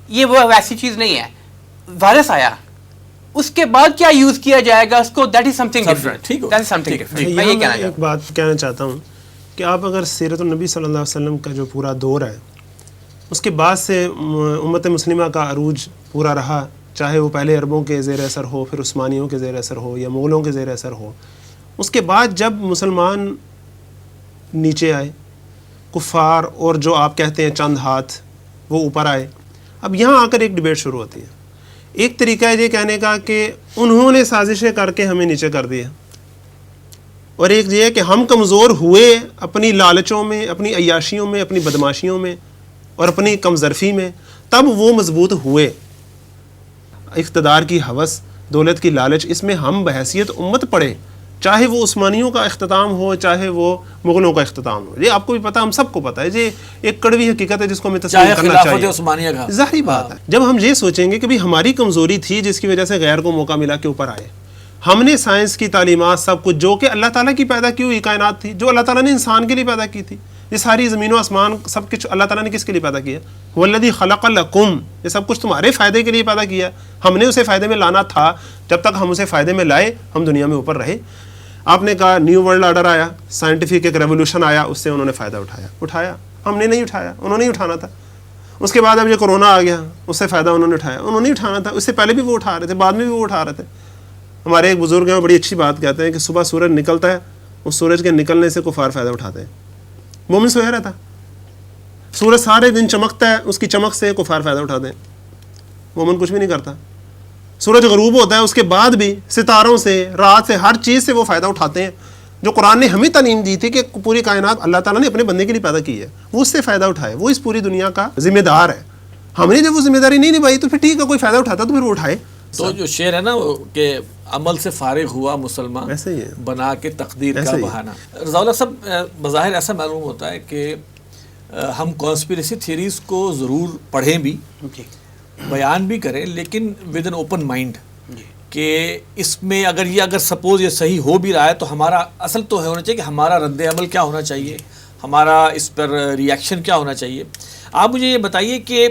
یہ وہ ویسی چیز نہیں ہے. وائرس آیا، اس کے بعد کیا یوز کیا جائے گا اس کو، that is some thing different. That is some thing different. میں یہ کہنا چاہتا ہوں. ایک بات کہنا چاہتا ہوں کہ آپ اگر سیرت النبی صلی اللہ علیہ وسلم کا جو پورا دور ہے اس کے بعد سے امت مسلمہ کا عروج پورا رہا، چاہے وہ پہلے عربوں کے زیر اثر ہو، پھر عثمانیوں کے زیر اثر ہو، یا مغلوں کے زیر اثر ہو. اس کے بعد جب مسلمان نیچے آئے، کفار اور جو آپ کہتے ہیں چند ہاتھ وہ اوپر آئے. اب یہاں آ کر ایک ڈبیٹ شروع ہوتی ہے. ایک طریقہ ہے یہ کہنے کا کہ انہوں نے سازشیں کر کے ہمیں نیچے کر دیا، اور ایک یہ ہے کہ ہم کمزور ہوئے اپنی لالچوں میں، اپنی عیاشیوں میں، اپنی بدماشیوں میں اور اپنی کم ظرفی میں، تب وہ مضبوط ہوئے. اقتدار کی ہوس، دولت کی لالچ، اس میں ہم بحیثیت امت پڑے، چاہے وہ عثمانیوں کا اختتام ہو چاہے وہ مغلوں کا اختتام ہو. یہ آپ کو بھی پتہ، ہم سب کو پتہ ہے. یہ ایک کڑوی حقیقت ہے جس کو ہمیں تسلیم کرنا چاہیے. ظاہری بات ہے جب ہم یہ سوچیں گے کہ بھی ہماری کمزوری تھی جس کی وجہ سے غیر کو موقع ملا کے اوپر آئے. ہم نے سائنس کی تعلیمات سب کچھ جو کہ اللہ تعالیٰ کی پیدا کی ہوئی کائنات تھی، جو اللہ تعالیٰ نے انسان کے لیے پیدا کی تھی، یہ ساری زمین و آسمان سب کچھ اللہ تعالیٰ نے کس کے لیے پیدا کیا؟ والذی خلق لکم، یہ سب کچھ تمہارے فائدے کے لیے پیدا کیا. ہم نے اسے فائدے میں لانا تھا. جب تک ہم اسے فائدے میں لائے ہم دنیا میں اوپر رہے. آپ نے کہا نیو ورلڈ آرڈر آیا، سائنٹیفک ایک ریولوشن آیا، اس سے انہوں نے فائدہ اٹھایا. ہم نے نہیں اٹھایا، انہوں نے اٹھانا تھا. اس کے بعد اب یہ کرونا آ گیا، اس سے فائدہ انہوں نے اٹھایا، انہوں نے اٹھانا تھا. اس سے پہلے بھی وہ اٹھا رہے تھے، بعد میں بھی وہ اٹھا رہے تھے. ہمارے ایک بزرگ ہیں بڑی اچھی بات کہتے ہیں کہ صبح سورج نکلتا ہے، اس سورج کے نکلنے سے کفار فائدہ اٹھاتے ہیں. مومن سویا رہتا، سورج سارے دن چمکتا ہے، اس کی چمک سے کفار فائدہ اٹھاتے ہیں. مومن کچھ بھی نہیں کرتا. سورج غروب ہوتا ہے، اس کے بعد بھی ستاروں سے، رات سے، ہر چیز سے وہ فائدہ اٹھاتے ہیں. جو قرآن نے ہمیں تعلیم دی تھی کہ پوری کائنات اللہ تعالیٰ نے اپنے بندے کے لیے پیدا کی ہے، وہ اس سے فائدہ اٹھائے، وہ اس پوری دنیا کا ذمہ دار ہے. ہم نے جب وہ ذمہ داری نہیں نبھائی تو پھر ٹھیک ہے، کوئی فائدہ اٹھاتا تو پھر وہ اٹھائے. تو جو شعر ہے نا کہ عمل سے فارغ ہوا مسلمان ایسے ہی ہے، بنا کے تقدیر کا ایسے ہی ہے. بہانہ. رضا اللہ صاحب بظاہر ایسا معلوم ہوتا ہے کہ ہم کانسپیریسی تھیوریز کو ضرور پڑھیں بھی، جی بیان بھی کریں، لیکن ود این اوپن مائنڈ جی کہ اس میں اگر سپوز یہ صحیح ہو بھی رہا ہے تو ہمارا اصل تو ہونا چاہیے کہ ہمارا رد عمل کیا ہونا چاہیے، ہمارا اس پر ریئیکشن کیا ہونا چاہیے. آپ مجھے یہ بتائیے کہ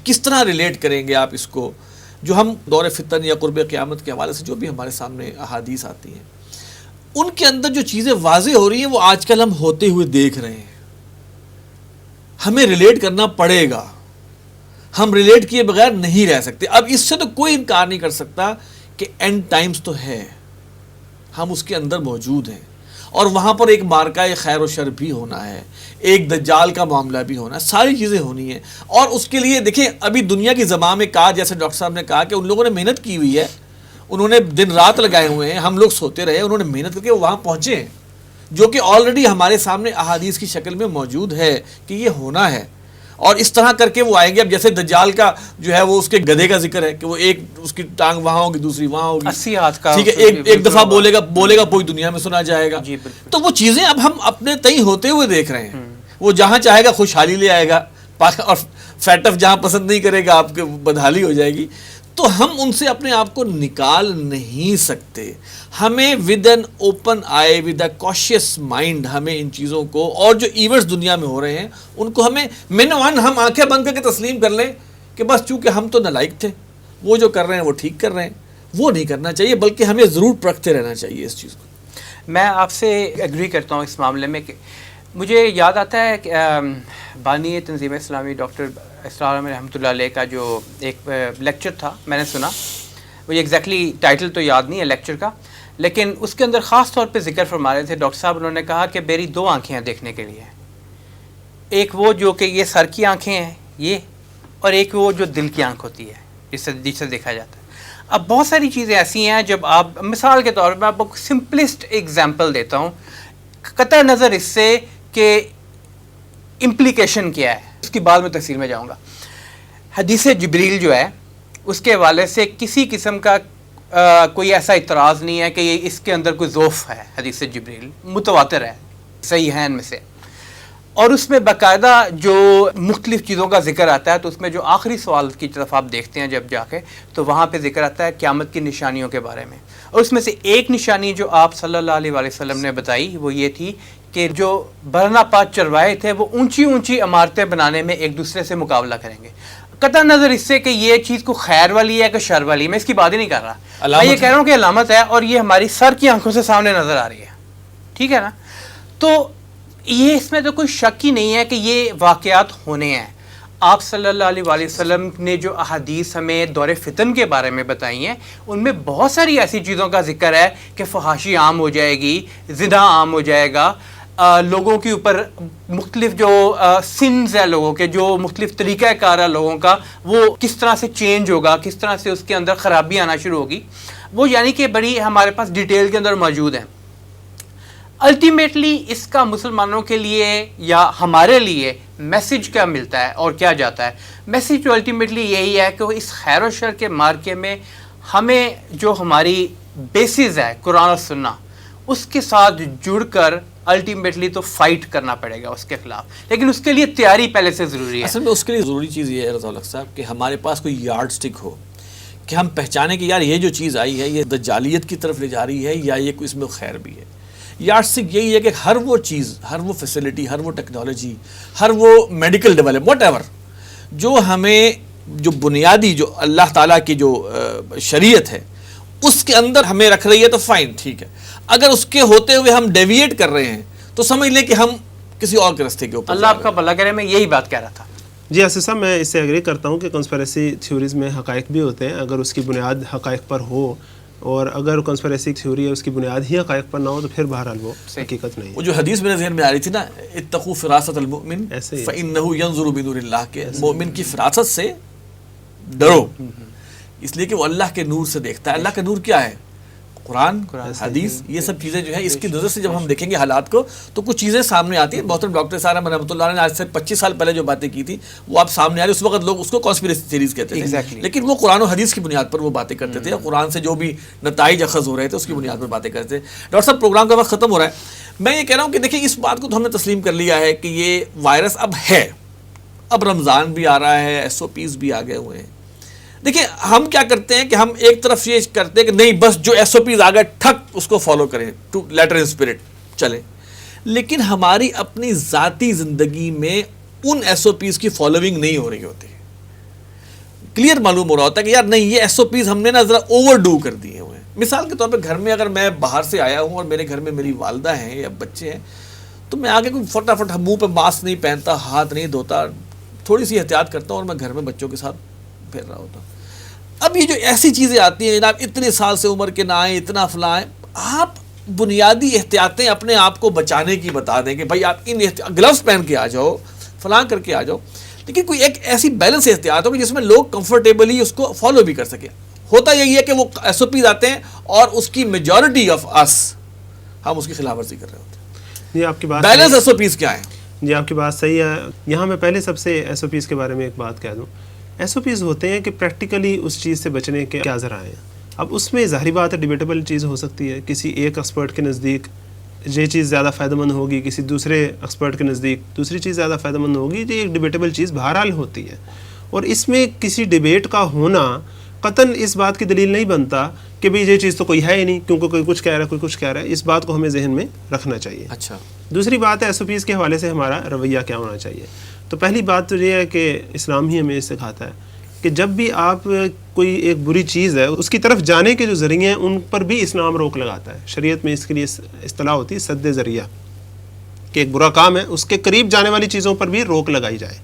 کس طرح ریلیٹ کریں گے آپ اس کو جو ہم دور فتن یا قرب قیامت کے حوالے سے جو بھی ہمارے سامنے احادیث آتی ہیں ان کے اندر جو چیزیں واضح ہو رہی ہیں وہ آج کل ہم ہوتے ہوئے دیکھ رہے ہیں. ہمیں ریلیٹ کرنا پڑے گا، ہم ریلیٹ کیے بغیر نہیں رہ سکتے. اب اس سے تو کوئی انکار نہیں کر سکتا کہ اینڈ ٹائمز تو ہے، ہم اس کے اندر موجود ہیں اور وہاں پر ایک مارکہ خیر و شر بھی ہونا ہے، ایک دجال کا معاملہ بھی ہونا ہے، ساری چیزیں ہونی ہیں. اور اس کے لیے دیکھیں ابھی دنیا کی زبان میں کہا، جیسے ڈاکٹر صاحب نے کہا کہ ان لوگوں نے محنت کی ہوئی ہے، انہوں نے دن رات لگائے ہوئے ہیں، ہم لوگ سوتے رہے، انہوں نے محنت کر کے وہاں پہنچے ہیں، جو کہ آلریڈی ہمارے سامنے احادیث کی شکل میں موجود ہے کہ یہ ہونا ہے. اور اس طرح کر کے وہ آئیں گے. اب جیسے دجال کا جو ہے وہ اس کے گدھے کا ذکر ہے کہ وہ ایک اس کی ٹانگ وہاں ہوگی، دوسری وہاں ہوگی، 80 ہاتھ کا، ٹھیک ہے، ایک دفعہ بولے گا پوری دنیا میں سنا جائے گا. جی بالکل. تو وہ چیزیں اب ہم اپنے تئیں ہوتے ہوئے دیکھ رہے ہیں. وہ جہاں چاہے گا خوشحالی لے آئے گا، اور فیٹف جہاں پسند نہیں کرے گا آپ کے بدحالی ہو جائے گی. تو ہم ان سے اپنے آپ کو نکال نہیں سکتے. ہمیں with an open eye, with a conscious mind ہمیں ان چیزوں کو اور جو ایونٹس دنیا میں ہو رہے ہیں ان کو ہمیں ہم آنکھیں بند کر کے تسلیم کر لیں کہ بس چونکہ ہم تو نالائق تھے، وہ جو کر رہے ہیں وہ ٹھیک کر رہے ہیں. وہ نہیں کرنا چاہیے، بلکہ ہمیں ضرور پرکھتے رہنا چاہیے اس چیز کو. میں آپ سے ایگری کرتا ہوں اس معاملے میں کہ مجھے یاد آتا ہے کہ بانی تنظیم اسلامی ڈاکٹر اسرار احمد رحمۃ اللہ علیہ کا جو ایک لیکچر تھا میں نے سنا، مجھے ایگزیکٹلی ٹائٹل تو یاد نہیں ہے لیکچر کا، لیکن اس کے اندر خاص طور پہ ذکر فرما رہے تھے ڈاکٹر صاحب. انہوں نے کہا کہ میری 2 آنکھیں ہیں دیکھنے کے لیے، ایک وہ جو کہ یہ سر کی آنکھیں ہیں یہ، اور ایک وہ جو دل کی آنکھ ہوتی ہے جس سے دیکھا جاتا ہے. اب بہت ساری چیزیں ایسی ہیں جب آپ مثال کے طور پہ آپ کو سمپلسٹ ایگزامپل دیتا ہوں، قطع نظر اس سے کہ امپلیکیشن کیا ہے، اس کی بعد میں تفصیل میں جاؤں گا. حدیث جبریل جو ہے اس کے حوالے سے کسی قسم کا کوئی ایسا اعتراض نہیں ہے کہ یہ اس کے اندر کوئی ضعف ہے. حدیث جبریل متواتر ہے صحیحین میں سے، اور اس میں باقاعدہ جو مختلف چیزوں کا ذکر آتا ہے. تو اس میں جو آخری سوال کی طرف آپ دیکھتے ہیں جب جا کے، تو وہاں پہ ذکر آتا ہے قیامت کی نشانیوں کے بارے میں، اور اس میں سے ایک نشانی جو آپ صلی اللہ علیہ وسلم نے بتائی وہ یہ تھی کہ جو برنا پات چروائے تھے وہ اونچی اونچی عمارتیں بنانے میں ایک دوسرے سے مقابلہ کریں گے. قطع نظر اس سے کہ یہ چیز کو خیر والی ہے کہ شر والی، میں اس کی بات ہی نہیں کر رہا، میں یہ کہہ رہا ہوں کہ علامت ہے، اور یہ ہماری سر کی آنکھوں سے سامنے نظر آ رہی ہے. ٹھیک ہے نا؟ تو یہ اس میں تو کوئی شک ہی نہیں ہے کہ یہ واقعات ہونے ہیں. آپ صلی اللہ علیہ وسلم نے جو احادیث ہمیں دور فتن کے بارے میں بتائی ہیں ان میں بہت ساری ایسی چیزوں کا ذکر ہے کہ فحاشی عام ہو جائے گی، زنا عام ہو جائے گا، لوگوں کے اوپر مختلف جو سنز ہے لوگوں کے، جو مختلف طریقہ کار ہے لوگوں کا، وہ کس طرح سے چینج ہوگا، کس طرح سے اس کے اندر خرابی آنا شروع ہوگی. وہ یعنی کہ بڑی ہمارے پاس ڈیٹیل کے اندر موجود ہیں. الٹیمیٹلی اس کا مسلمانوں کے لیے یا ہمارے لیے میسج کیا ملتا ہے اور کیا جاتا ہے؟ میسج تو الٹیمیٹلی یہی ہے کہ وہ اس خیر و شر کے مارکے میں ہمیں جو ہماری بیسز ہے قرآن و سنہ اس کے ساتھ جڑ کر الٹیمیٹلی تو فائٹ کرنا پڑے گا اس کے خلاف، لیکن اس کے لیے تیاری پہلے سے ضروری ہے. اصل میں اس کے لیے ضروری چیز یہ ہے رضا الحق صاحب کہ ہمارے پاس کوئی یارڈ سٹک ہو کہ ہم پہچانے کہ یار یہ جو چیز آئی ہے یہ دجالیت کی طرف لے جا رہی ہے یا یہ کوئی اس میں خیر بھی ہے. یارڈ سٹک یہی ہے کہ ہر وہ چیز، ہر وہ فیسلٹی، ہر وہ ٹیکنالوجی، ہر وہ میڈیکل ڈیولپ واٹ ایور جو ہمیں جو بنیادی جو اللہ تعالیٰ کی جو شریعت ہے اس کے اندر ہمیں رکھ رہی ہے تو فائن، ٹھیک ہے. اگر اس کے ہوتے ہوئے ہم ڈیویٹ کر رہے ہیں تو سمجھ لیں کہ ہم کسی اور کے راستے کے اوپر. اللہ آپ کا بھلا کرے، میں یہی بات کہہ رہا تھا. جی آصف صاحب، میں اس سے ایگری کرتا ہوں کہ کنسپریسی تھیوریز میں حقائق بھی ہوتے ہیں اگر اس کی بنیاد حقائق پر ہو، اور اگر کنسپریسی تھیوری ہے اس کی بنیاد ہی حقائق پر نہ ہو تو پھر بہرحال وہ حقیقت نہیں. وہ جو حدیث میرے ذہن میں آ رہی تھی نا، اتقوا فراست المؤمن فإنه ينظر بنور اللہ، کے مومن کی فراست سے ڈرو، اس لیے کہ وہ اللہ کے نور سے دیکھتا ہے. اللہ کا نور کیا ہے؟ قرآن حدیث یہ سب چیزیں جو ہے اس کی نظر سے جب ہم دیکھیں گے حالات کو تو کچھ چیزیں سامنے آتی ہیں. محترم ڈاکٹر صاحب رحمۃ اللہ نے آج سے 25 سال پہلے جو باتیں کی تھی وہ اب سامنے آ رہی. اس وقت لوگ اس کو کانسپیریسی تھیریز کہتے تھے, لیکن وہ قرآن و حدیث کی بنیاد پر وہ باتیں کرتے تھے, قرآن سے جو بھی نتائج اخذ ہو رہے تھے اس کی بنیاد پر باتیں کرتے تھے. ڈاکٹر صاحب پروگرام کا وقت ختم ہو رہا ہے, میں یہ کہہ رہا ہوں کہ دیکھیں اس بات کو تو ہم نے تسلیم کر لیا ہے کہ یہ وائرس اب ہے, اب رمضان بھی آ رہا ہے, SOPs بھی آ گئے ہوئے ہیں. دیکھیں ہم کیا کرتے ہیں کہ ہم ایک طرف یہ کرتے ہیں کہ نہیں بس جو SOPs آ گئے ٹھک اس کو فالو کریں, ٹو لیٹر ان اسپرٹ چلیں, لیکن ہماری اپنی ذاتی زندگی میں ان SOPs کی فالوئنگ نہیں ہو رہی ہوتی. کلیئر معلوم ہو رہا ہوتا ہے کہ یار نہیں یہ SOPs ہم نے نا ذرا اوور ڈو کر دیے ہوئے ہیں. مثال کے طور پہ گھر میں اگر میں باہر سے آیا ہوں اور میرے گھر میں میری والدہ ہیں یا بچے ہیں تو میں آگے کوئی فٹافٹ منہ پہ ماسک نہیں پہنتا, ہاتھ نہیں دھوتا, تھوڑی سی احتیاط کرتا ہوں اور میں گھر میں بچوں کے ساتھ پھر رہا ہوتا ہوں. اب یہ جو ایسی چیزیں آتی ہیں جناب اتنے سال سے عمر کے نہ آئیں, اتنا فلاں آئیں, آپ بنیادی احتیاطیں اپنے آپ کو بچانے کی بتا دیں کہ بھائی آپ ان گلوز پہن کے آ جاؤ, فلاں کر کے آ جاؤ, لیکن کوئی ایک ایسی بیلنس احتیاط ہو کہ جس میں لوگ کمفرٹیبلی اس کو فالو بھی کر سکیں. ہوتا یہی ہے کہ وہ SOPs آتے ہیں اور اس کی میجورٹی آف اس ہم اس کی خلاف ورزی کر رہے ہوتے ہیں. جی آپ کی بات بیلنس SOPs کیا ہیں؟ جی آپ کی بات صحیح ہے. یہاں میں پہلے سب سے SOPs کے بارے میں ایک بات کہہ دوں. SOPs ہوتے ہیں کہ پریکٹیکلی اس چیز سے بچنے کے کیا ذرائع ہیں. اب اس میں ظاہری بات ہے ڈیبیٹیبل چیز ہو سکتی ہے, کسی ایک ایکسپرٹ کے نزدیک یہ چیز زیادہ فائدہ مند ہوگی, کسی دوسرے ایکسپرٹ کے نزدیک دوسری چیز زیادہ فائدہ مند ہوگی. یہ ایک ڈیبیٹیبل چیز بہرحال ہوتی ہے, اور اس میں کسی ڈیبیٹ کا ہونا قطعاً اس بات کی دلیل نہیں بنتا کہ بھئی یہ چیز تو کوئی ہے ہی نہیں, کیونکہ کوئی کچھ کہہ رہا ہے کوئی کچھ کہہ رہا ہے. اس بات کو ہمیں ذہن میں رکھنا چاہیے. اچھا, دوسری بات ہے SOPs کے حوالے سے ہمارا رویہ کیا ہونا چاہیے. تو پہلی بات تو یہ ہے کہ اسلام ہی ہمیں سکھاتا ہے کہ جب بھی آپ کوئی ایک بری چیز ہے اس کی طرف جانے کے جو ذریعے ہیں ان پر بھی اسلام روک لگاتا ہے. شریعت میں اس کے لیے اصطلاح ہوتی ہے سد ذریعہ, کہ ایک برا کام ہے اس کے قریب جانے والی چیزوں پر بھی روک لگائی جائے.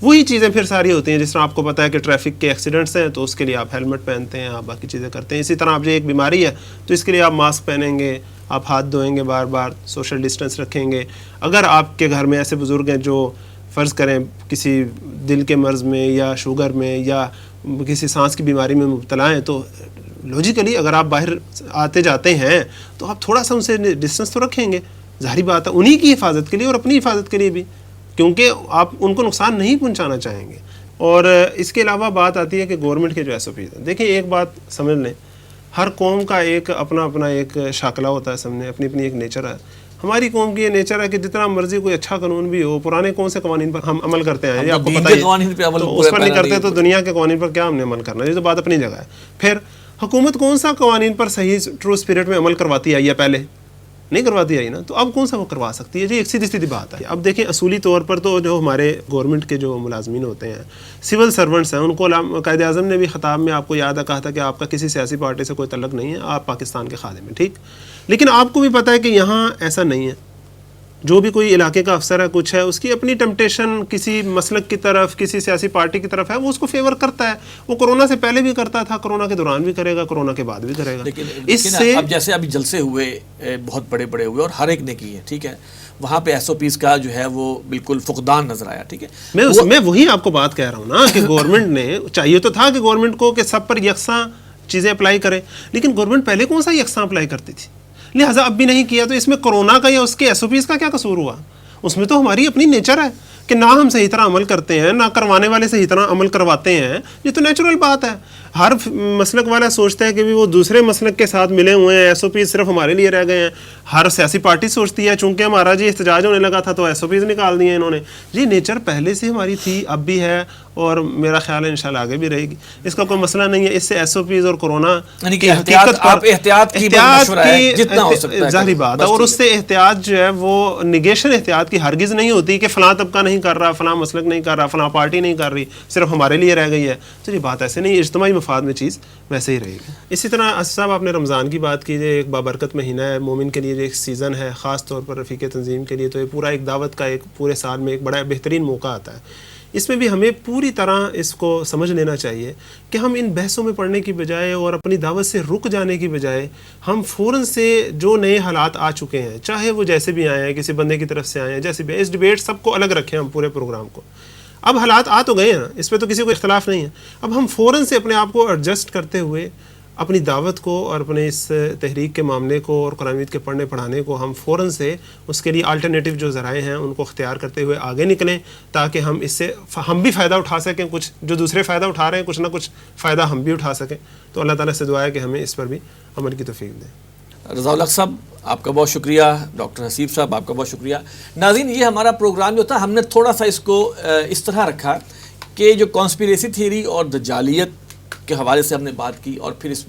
وہی چیزیں پھر ساری ہوتی ہیں جس طرح آپ کو پتہ ہے کہ ٹریفک کے ایکسیڈنٹس ہیں تو اس کے لیے آپ ہیلمٹ پہنتے ہیں, آپ باقی چیزیں کرتے ہیں. اسی طرح آپ یہ ایک بیماری ہے تو اس کے لیے آپ ماسک پہنیں گے, آپ ہاتھ دھوئیں گے بار بار, سوشل ڈسٹینس رکھیں گے. اگر آپ کے گھر میں ایسے بزرگ ہیں جو فرض کریں کسی دل کے مرض میں یا شوگر میں یا کسی سانس کی بیماری میں مبتلا ہیں تو لوجیکلی اگر آپ باہر آتے جاتے ہیں تو آپ تھوڑا سا ان سے ڈسٹینس تو رکھیں گے. ظاہری بات ہے انہی کی حفاظت کے لیے اور اپنی حفاظت کے لیے بھی, کیونکہ آپ ان کو نقصان نہیں پہنچانا چاہیں گے. اور اس کے علاوہ بات آتی ہے کہ گورنمنٹ کے جو SOPs ہیں, دیکھیں ایک بات سمجھ لیں, ہر قوم کا ایک اپنا ایک شاکلہ ہوتا ہے, سامنے اپنی ایک نیچر ہے. ہماری قوم کی یہ نیچر ہے کہ جتنا مرضی کوئی اچھا قانون بھی ہو, پرانے کون سے قوانین پر ہم عمل کرتے ہیں آپ کو پتہ ہے, تو اس پر نہیں کرتے تو دنیا کے قوانین پر کیا ہم نے عمل کرنا, یہ تو بات اپنی جگہ ہے. پھر حکومت کون سا قوانین پر صحیح ٹرو اسپرٹ میں عمل کرواتی آئی ہے, پہلے نہیں کرواتی آئی نا, تو اب کون سا وہ کروا سکتی ہے. جی ایک سیدھی سیدھی بات ہے. اب دیکھیں اصولی طور پر تو جو ہمارے گورنمنٹ کے جو ملازمین ہوتے ہیں, سول سرونٹس ہیں, ان کو قائد اعظم نے بھی خطاب میں آپ کو یاد ہے کہا تھا کہ آپ کا کسی سیاسی پارٹی سے کوئی تعلق نہیں ہے, آپ پاکستان کے خادم ہیں, ٹھیک. لیکن آپ کو بھی پتہ ہے کہ یہاں ایسا نہیں ہے. جو بھی کوئی علاقے کا افسر ہے کچھ ہے, اس کی اپنی ٹمپٹیشن کسی مسلک کی طرف کسی سیاسی پارٹی کی طرف ہے, وہ اس کو فیور کرتا ہے. وہ کورونا سے پہلے بھی کرتا تھا, کورونا کے دوران بھی کرے گا, کورونا کے بعد بھی کرے گا. اس سے اب جیسے ابھی جلسے ہوئے بہت بڑے بڑے ہوئے اور ہر ایک نے کی ہے, ٹھیک ہے, وہاں پہ SOPs کا جو ہے وہ بالکل فقدان نظر آیا, ٹھیک ہے. میں وہی آپ کو بات کہہ رہا ہوں نا کہ گورنمنٹ نے چاہیے تو تھا کہ گورنمنٹ کو کہ سب پر یکساں چیزیں اپلائی کرے, لیکن گورنمنٹ پہلے کون سا یکساں اپلائی کرتی تھی, لہٰذا اب بھی نہیں کیا. تو اس میں کورونا کا یا اس کے SOPs کا کیا قصور ہوا؟ اس میں تو ہماری اپنی نیچر ہے کہ نہ ہم صحیح طرح عمل کرتے ہیں, نہ کروانے والے صحیح طرح عمل کرواتے ہیں. یہ تو نیچرل بات ہے. ہر مسلک والا سوچتا ہے کہ وہ دوسرے مسلک کے ساتھ ملے ہوئے ہیں, SOPs صرف ہمارے لیے رہ گئے ہیں. ہر سیاسی پارٹی سوچتی ہے چونکہ ہمارا جی احتجاج ہونے لگا تھا تو SOPs نکال دیے انہوں نے. جی نیچر پہلے سے ہماری تھی, اب بھی ہے, اور میرا خیال ہے انشاءاللہ آگے بھی رہے گی. اس کا کوئی مسئلہ نہیں ہے. اس سے SOPs اور کورونا احتیاط کی جتنا ہو سکتا ہے ظاہری بات ہے, اور اس سے احتیاط جو ہے وہ نیگیشن احتیاط کی ہرگز نہیں ہوتی کہ فلاں طبقہ نہیں کر رہا, فلاں مسلک نہیں کر رہا, فلاں پارٹی نہیں کر رہی, صرف ہمارے لیے رہ گئی ہے. تو یہ بات ایسے نہیں, اجتماعی مفاد میں چیز ویسے ہی رہے گی. اسی طرح اسد صاحب آپ نے رمضان کی بات کی, ایک بابرکت مہینہ ہے, مومن کے لیے ایک سیزن ہے, خاص طور پر رفیق تنظیم کے لیے تو یہ پورا ایک دعوت کا ایک پورے سال میں ایک بڑا بہترین موقع آتا ہے. اس میں بھی ہمیں پوری طرح اس کو سمجھ لینا چاہیے کہ ہم ان بحثوں میں پڑھنے کی بجائے اور اپنی دعوت سے رک جانے کی بجائے ہم فوراً سے جو نئے حالات آ چکے ہیں, چاہے وہ جیسے بھی آئے ہیں, کسی بندے کی طرف سے آئے ہیں, جیسے بھی, اس ڈیبیٹ سب کو الگ رکھیں ہم پورے پروگرام کو. اب حالات آ تو گئے ہیں, اس پہ تو کسی کو اختلاف نہیں ہے. اب ہم فوراً سے اپنے آپ کو ایڈجسٹ کرتے ہوئے اپنی دعوت کو اور اپنے اس تحریک کے معاملے کو اور قرآن مجید کے پڑھنے پڑھانے کو ہم فوراً سے اس کے لیے الٹرنیٹیو جو ذرائع ہیں ان کو اختیار کرتے ہوئے آگے نکلیں، تاکہ ہم اس سے ہم بھی فائدہ اٹھا سکیں، کچھ جو دوسرے فائدہ اٹھا رہے ہیں کچھ نہ کچھ فائدہ ہم بھی اٹھا سکیں. تو اللہ تعالیٰ سے دعا ہے کہ ہمیں اس پر بھی عمل کی توفیق دیں. رضا الحق صاحب آپ کا بہت شکریہ، ڈاکٹر حسیب صاحب آپ کا بہت شکریہ. ناظرین یہ ہمارا پروگرام جو تھا ہم نے تھوڑا سا اس کو اس طرح رکھا کہ جو کانسپیریسی تھیوری اور دجالیت کے حوالے سے ہم نے بات کی اور پھر اس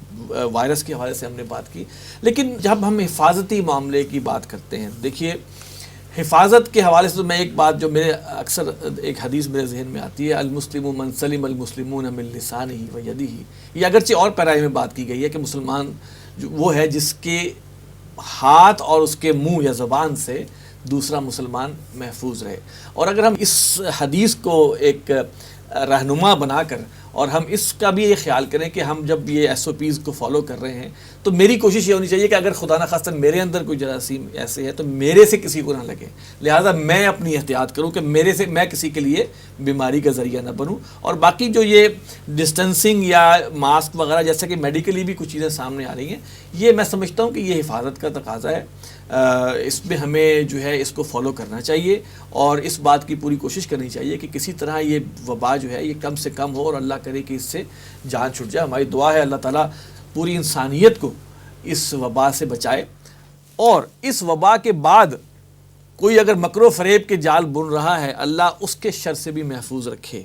وائرس کے حوالے سے ہم نے بات کی، لیکن جب ہم حفاظتی معاملے کی بات کرتے ہیں، دیکھیے حفاظت کے حوالے سے تو میں ایک بات جو میرے اکثر ایک حدیث میرے ذہن میں آتی ہے، المسلم من سلم المسلمون من لسانہ و یدہ. یہ اگرچہ اور پیرائے میں بات کی گئی ہے کہ مسلمان وہ ہے جس کے ہاتھ اور اس کے منہ یا زبان سے دوسرا مسلمان محفوظ رہے. اور اگر ہم اس حدیث کو ایک رہنما بنا کر اور ہم اس کا بھی یہ خیال کریں کہ ہم جب یہ ایس او پیز کو فالو کر رہے ہیں تو میری کوشش یہ ہونی چاہیے کہ اگر خدا نخواستہ میرے اندر کوئی جراثیم ایسے ہے تو میرے سے کسی کو نہ لگے، لہٰذا میں اپنی احتیاط کروں کہ میرے سے میں کسی کے لیے بیماری کا ذریعہ نہ بنوں. اور باقی جو یہ ڈسٹنسنگ یا ماسک وغیرہ جیسا کہ میڈیکلی بھی کچھ چیزیں سامنے آ رہی ہیں، یہ میں سمجھتا ہوں کہ یہ حفاظت کا تقاضا ہے. اس میں ہمیں جو ہے اس کو فالو کرنا چاہیے اور اس بات کی پوری کوشش کرنی چاہیے کہ کسی طرح یہ وبا جو ہے یہ کم سے کم ہو اور اللہ کرے کہ اس سے جان چھٹ جائے. ہماری دعا ہے اللہ تعالیٰ پوری انسانیت کو اس وبا سے بچائے، اور اس وبا کے بعد کوئی اگر مکر و فریب کے جال بن رہا ہے اللہ اس کے شر سے بھی محفوظ رکھے.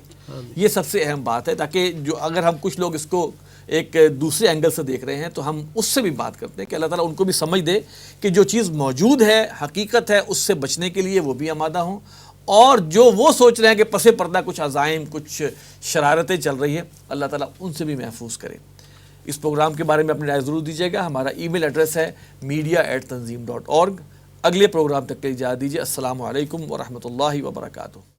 یہ سب سے اہم بات ہے، تاکہ جو اگر ہم کچھ لوگ اس کو ایک دوسرے اینگل سے دیکھ رہے ہیں تو ہم اس سے بھی بات کرتے ہیں کہ اللہ تعالیٰ ان کو بھی سمجھ دے کہ جو چیز موجود ہے حقیقت ہے اس سے بچنے کے لیے وہ بھی آمادہ ہوں، اور جو وہ سوچ رہے ہیں کہ پس پردہ کچھ عزائم کچھ شرارتیں چل رہی ہیں اللہ تعالیٰ ان سے بھی محفوظ کرے. اس پروگرام کے بارے میں اپنی رائے ضرور دیجیے گا. ہمارا ای میل ایڈریس ہے media@tanzeem.org. اگلے پروگرام تک کے لیے اجازت دیجیے. السلام علیکم ورحمۃ اللہ وبرکاتہ.